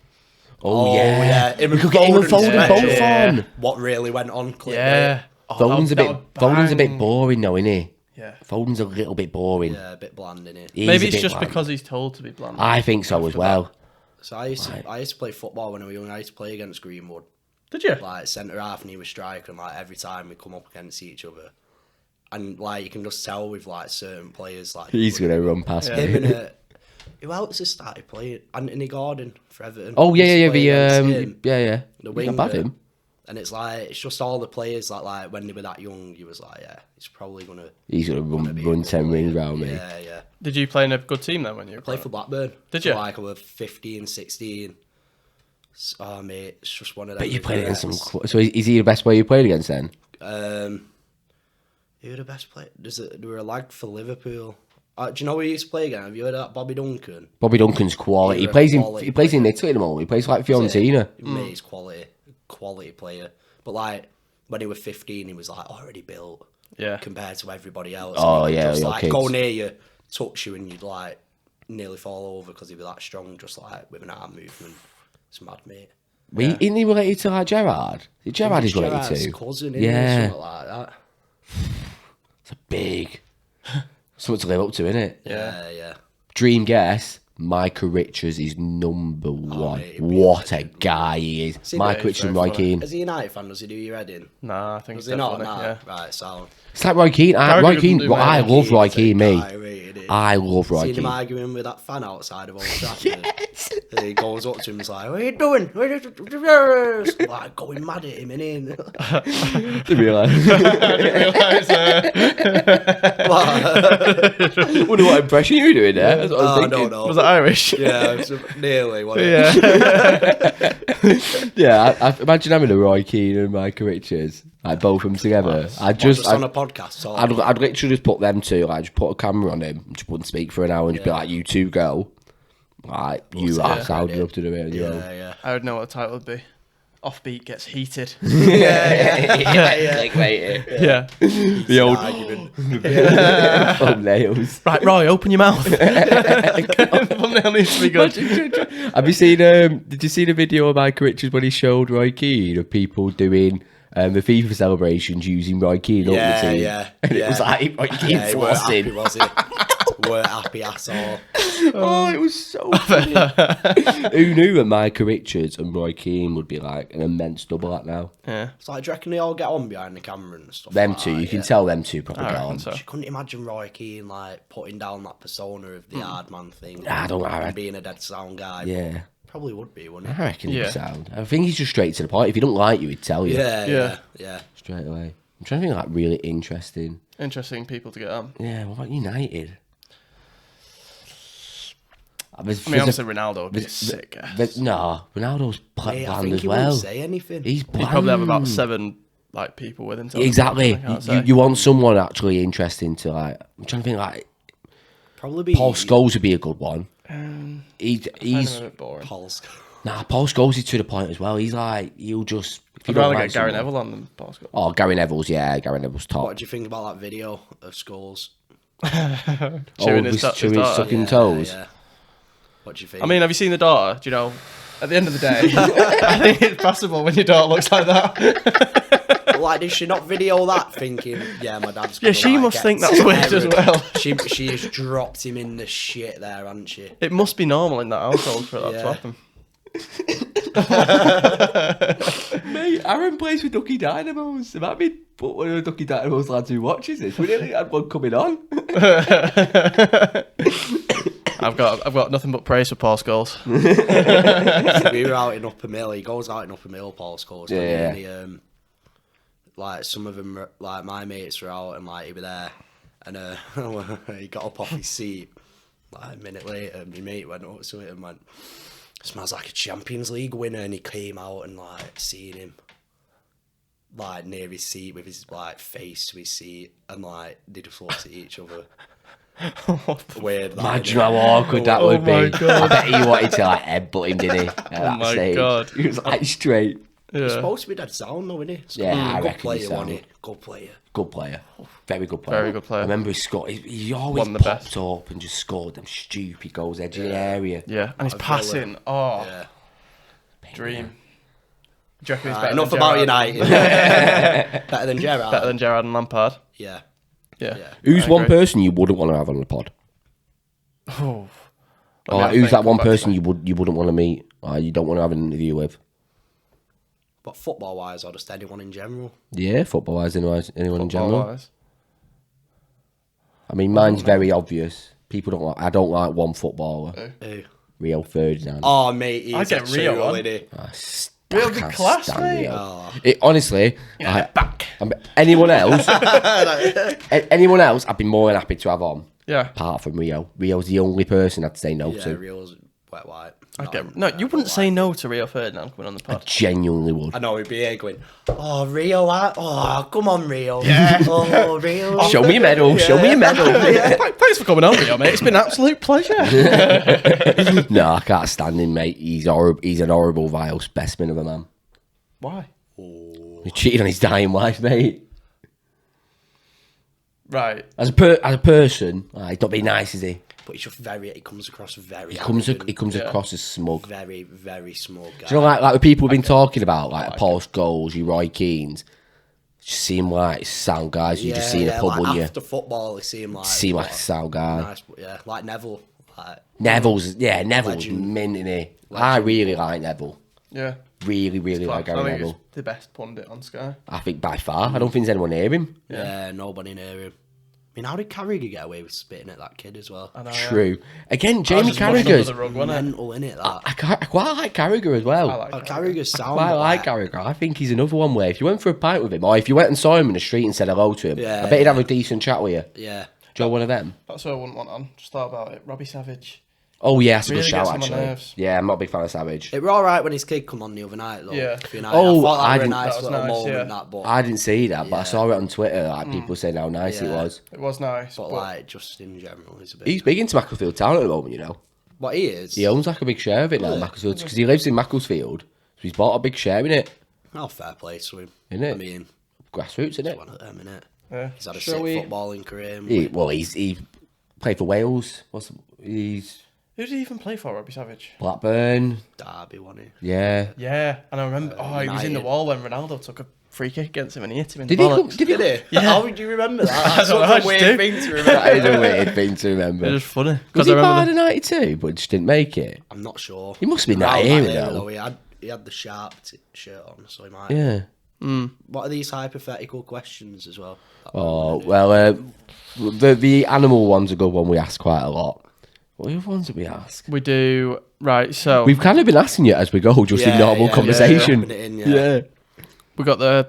Oh, yeah. Him We and could get him and Foden Foden together. both Yeah. on. What really went on? Yeah. Oh, Foden's a bit boring though, isn't he? Yeah. Foden's a little bit boring. Yeah, a bit bland in it. He's Maybe a it's bit just bland. because he's told to be bland. I think so as well. So I used to play football when I was young. I used to play against Greenwood, Did you? like centre half, and he was striker. And like every time we come up against each other, and like you can just tell with like certain players, like He's gonna run past Yeah. me. him and who else has started playing? Anthony Gordon for Everton. Oh yeah, Used to yeah, play against him. yeah. The You winger. can't have him. And it's like it's just all the players like when they were that young, you was like, yeah, he's probably gonna He's gonna run 10 rings round me. Yeah. Did you play in a good team then when you were Play playing? for Blackburn. Did you? Like I was 15, 16. Oh mate, it's just one of them. But you played against some. regrets. So is he the best player you played against then? Who were the best player? There were a lad for Liverpool. Do you know who he used to play again? Have you heard of that? Bobby Duncan. Bobby Duncan's quality. He He's a plays in quality he plays in Italy at the moment. He plays like Fiorentina. Mate, he's quality player. But like when he was 15, he was like already built. Yeah. Compared to everybody else. Oh, And he'd yeah, just your like kids. go near you, touch you, and you'd like nearly fall over because he'd be that strong, just like with an arm movement. It's mad, mate. Isn't he related to like Gerrard? Gerrard is related Gerrard's to. cousin, Yeah. something like that. It's a big. Something to live up to, isn't it? Yeah. Dream guess. Micah Richards is number one. mate, What a guy he is. See, Micah mate, Richards and very Roy funny. Keane. Is he a United fan? Does he do your head in? Nah, I think Does it's he not? definitely, Nah. yeah. Right, sound. It's like Roy Keane. Carragher Roy doesn't Keane. do I that. love Roy Keane, me. I I love Roy seen him Keane. arguing with that fan outside of Old Trafford. He goes up to him and is like, what are you doing? Like, going mad at him, innit? Didn't realise. Wonder what impression you were doing there. That's what I was I thinking. don't know. Was it Irish? Yeah, it was nearly. Wasn't it? Yeah. I imagine having a Roy Keane and Micah Richards, like both of them together. Just on a podcast. So I'd literally just put them two, like just put a camera on him, just wouldn't speak for an hour, and just be like, "You two go." Like you are sound enough to do it on your own. yeah. I would know what the title would be. Offbeat gets heated. Clickbait. Yeah. The old Argument. thumbnails. Right, Roy, open your mouth. Thumbnail needs to be good. Have you seen? Did you see the video of Micah Richards when he showed Roy Keane of people doing the FIFA celebrations using Roy Keane? Yeah, up the team? yeah. And it was like Roy Keane Yeah, he weren't happy, flossing. was he? Weren't happy at all. Oh, it was so funny. Who knew that Micah Richards and Roy Keane would be like an immense double act now? Yeah. It's like, do you reckon they all get on behind the camera and stuff? Them like two, that, you can yeah? tell them two probably I get reckon on. so. You couldn't imagine Roy Keane like putting down that persona of the hard man thing. I don't know. And being a dead sound guy. Yeah. Probably would be, wouldn't I reckon he'd Yeah. be sound. I think he's just straight to the point. If he don't like you, he'd tell he? you. Yeah. Straight away. I'm trying to think like really interesting. Interesting people to get on. Yeah, what about United? I mean, obviously Ronaldo would be a sick guest. No, Ronaldo's Mate, I bland think as he well. wouldn't say anything. He's He'd bland. probably have about 7 like people with him. to Exactly. I can't say. You want someone actually interesting to like. I'm trying to think like Probably be Paul Scholes would be a good one. He's Find him a bit boring. Paul Paul Scholes is to the point as well. He's like he'll just. If you I'd don't rather like get Gary someone- Neville on than Paul Scholes. Oh, Gary Neville's Gary Neville's top. What do you think about that video of Scholes? Chewing with his chewing daughter. sucking toes. Yeah. What do you think? I mean, have you seen the daughter? Do you know? At the end of the day, I think it's possible when your daughter looks like that. like, did she not video that thinking, yeah, my dad's Yeah, gonna, she like, must get think that's weird as terrible. well. She has dropped him in the shit there, hasn't she? It must be normal in that household for that Yeah. to happen. Mate, Aaron plays with Ducky Dynamos. It might be one of the Ducky Dynamos lads who watches this. We nearly had one coming on. I've got nothing but praise for Paul Scholes. We were out in Upper Mill. He goes out in Upper Mill, Paul Scholes. Yeah. And he, like, some of them, like, my mates were out and, like, he were there. And he got up off his seat. Like, a minute later, my mate went up to it and went, smells like a Champions League winner. And he came out and, like, seen him, like, near his seat with his, like, face to his seat. And, like, they just looked at each other. Weird. Imagine how awkward that would be. my God. I bet he wanted to like headbutt him, didn't he? Oh my God. He was like straight. He's Yeah. supposed to be dead sound, though, isn't he? Yeah, I good reckon player, he's wasn't sound. he? Good player. Good player. Very good player. Very good player. I remember he always One of the popped best. up and just scored them stupid goals edge of the area. Yeah, and his What a passing. Oh, Yeah. dream. Do you reckon he's Right, better enough than about Gerrard? United. Better than Gerrard. Better than Gerrard and Lampard. Yeah. Yeah. Yeah. Who's I one agree. person you wouldn't want to have on the pod? Oh. Or like, who's that one person you wouldn't want to meet? Or you don't want to have an interview with? But football wise, or just anyone in general. Yeah, football wise, anyone in general. Football-wise. I mean, mine's very obvious. People don't like. I don't like one footballer. Who? Rio Ferdinand. Oh, mate, he's I'd get a Rio true on. holiday. Real big class, mate. Honestly, back. anyone else, anyone else, I'd be more than happy to have on. Yeah. Apart from Rio. Rio's the only person I'd say no Yeah, to. Rio's wet white. No, you wouldn't say no to Rio Ferdinand coming on the pod. Genuinely would. I know he'd be here going, oh, Rio, oh, come on, Rio. Yeah. Oh, Rio. Show me a medal. Show me a medal. Thanks for coming on, Rio, mate. It's been an absolute pleasure. No, I can't stand him, mate. He's horrible. He's an horrible, vile specimen of a man. Why? He cheated on his dying wife, mate. Right. As a person, don't be nice, is he? But he's just he comes across very He comes arrogant, across as smug. very, very small guy. Do you know, like the people we've been talking about, like Paul Scholes, your Roy Keanes, just seem like sound guys you just see in a pub, like wouldn't you? after football, they seem like Seem like a sound guy. nice, yeah, like Neville. Neville's Legend. mint, isn't he? I really like Neville. Yeah. Really like Gary I think Neville. it's the best pundit on Sky. I think by far. I don't think there's anyone near him. Yeah, nobody near him. I mean, how did Carragher get away with spitting at that kid as well? I know, True. Again, Jamie just watched under Carragher's... the rug, wasn't it? Mental, innit, that? I quite like Carragher as well. I like Oh, Carragher. Carragher's sound. Quite like Carragher. I think he's another one where if you went for a pint with him, or if you went and saw him in the street and said hello to him, Yeah, I bet he'd have a decent chat with you. Yeah. Joe, one of them? That's what I wouldn't want on. Just thought about it. Robbie Savage. Oh, yeah, that's a Really good shout, gets on my actually. nerves. Yeah, I'm not a big fan of Savage. It were alright when his kid come on the other night, though. Yeah. Oh, I thought I that were a didn't- nice that was little nice, moment, yeah. that, but, I didn't see that, but I Yeah. saw it on Twitter, like people saying how nice it Yeah. was. It was nice. but like, just in general, he's a bit... He's big into Macclesfield Town at the moment, you know. What he is? He owns like a big share of it now, Really? Macclesfield, because he lives in Macclesfield, so he's bought a big share in it. Oh, fair play to him. Innit? I mean, Grassroots, isn't it? one of them, innit? Yeah. He's had a Shall sick we- footballing career. He played for Wales. He's Who did he even play for, Robbie Savage? Blackburn. Derby, wasn't Yeah. Yeah, and I remember. He was in the United. wall when Ronaldo took a free kick against him and he hit him in Did the he? bollocks. Did he? he? Yeah. How would you remember that? That's don't know, I such a just weird do. thing to remember. That is a weird thing to It remember. was funny. Was Because he I part remember. of 92, but just didn't make it? I'm not sure. He must have been that Around era, era, though. He had the sharp shirt on, so he might. Yeah. What are these hypothetical questions as well? Oh, well, the animal one's a good one we ask quite a lot. What other ones did we ask? We do. Right, so. We've kind of been asking you as we go, just in normal conversation. dropping it in, yeah. We got the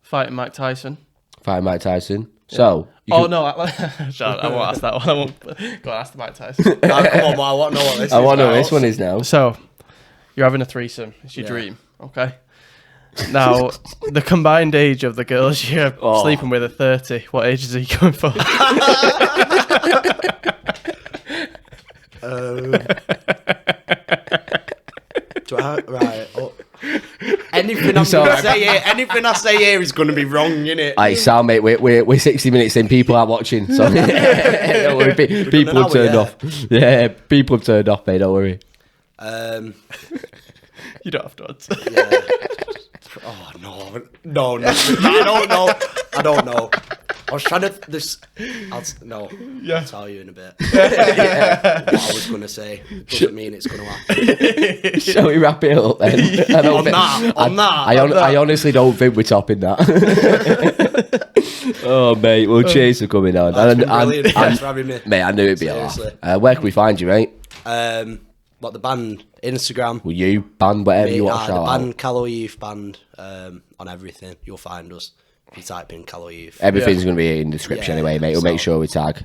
fighting Mike Tyson. Fight Mike Tyson. So, you Oh, can- no. I won't ask that one. I won't. Go on, ask the Mike Tyson. Come on, I want to know what this is. I want to know what now. this one is now. So, you're having a threesome. It's your Yeah. dream. Okay. Now, the combined age of the girls you're Oh. sleeping with are 30. What ages are you going for? Right. Oh. Anything I'm So- gonna say here, anything I say here is gonna be wrong, innit? Aye, Sam, mate, we're 60 minutes in. People are watching, so don't worry. People an have turned hour, off. Yeah, people have turned off, mate. Don't worry. You don't have to answer. Yeah. Oh no, I don't know. I was trying to I'll tell you in a bit. What I was gonna say doesn't mean it's gonna happen. Shall we wrap it up then? I don't I honestly don't think we're topping that. Oh, mate. Well, cheers for coming on. That's been brilliant. Thanks for having me. Mate, I knew it'd be a laugh. Seriously. Where can we find you, mate? What the band Instagram? Will you band whatever you want to The shout out? band Callow Youth band on everything. You'll find us if you type in Callow Youth. Everything's going to be in the description Yeah, anyway, mate. We'll make so- sure we tag.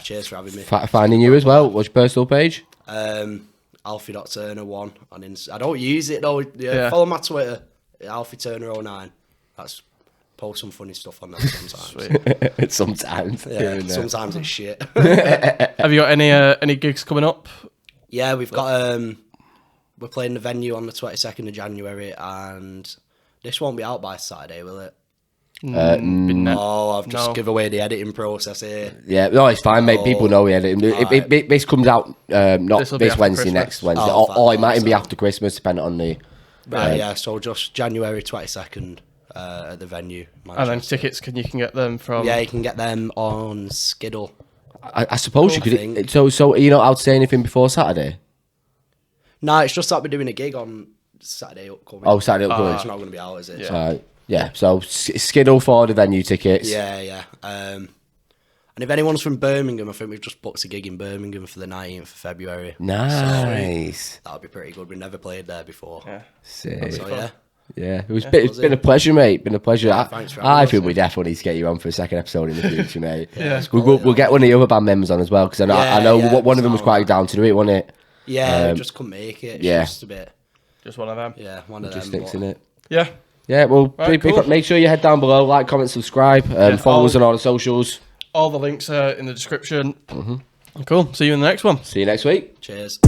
Cheers for having me. Finding you as well. What's your personal page? Alfie Turner 1 on Insta. I don't use it though. Yeah. Follow my Twitter, Alfie Turner 09. That's post some funny stuff on there sometimes. Sometimes. here and there. Sometimes it's shit. Have you got any gigs coming up? Yeah, we've got we're playing the venue on the 22nd of January, and this won't be out by Saturday, will it? No. I've just give away the editing process here. Yeah, no, it's fine, mate. People know we had it. If this comes out not This'll be this after Wednesday, Christmas. next Wednesday, Oh, or it might even be so- after Christmas, depending on the. Right, yeah. So just January 22nd at the venue. And then Manchester. tickets, you can get them from... Yeah, you can get them on Skiddle. I suppose you I could. think. So you're not out to say anything before Saturday? No, it's just that we're doing a gig on Saturday upcoming. Oh, Saturday upcoming. It's not going to be ours, is it? Yeah. So Skiddle for the venue tickets. Yeah. And if anyone's from Birmingham, I think we've just booked a gig in Birmingham for the 19th of February. Nice. That'll be pretty good. We've never played there before. Yeah. Sick. So yeah. Yeah, it's been a pleasure, mate. Been a pleasure. thanks for I having think us. we definitely need to get you on for a second episode in the future, mate. Yeah. We'll get one of the other band members on as well, because I know Yeah, one of them was so- quite down to do it, wasn't it? Yeah, we just couldn't make it. It's yeah. just a bit. Just one of them. Yeah, one of Just them. sticks but- in it. Yeah. Yeah, well, Right, cool. make sure you head down below, like, comment, subscribe, follow us on all the socials. All the links are in the description. Cool. See you in the next one. See you next week. Cheers.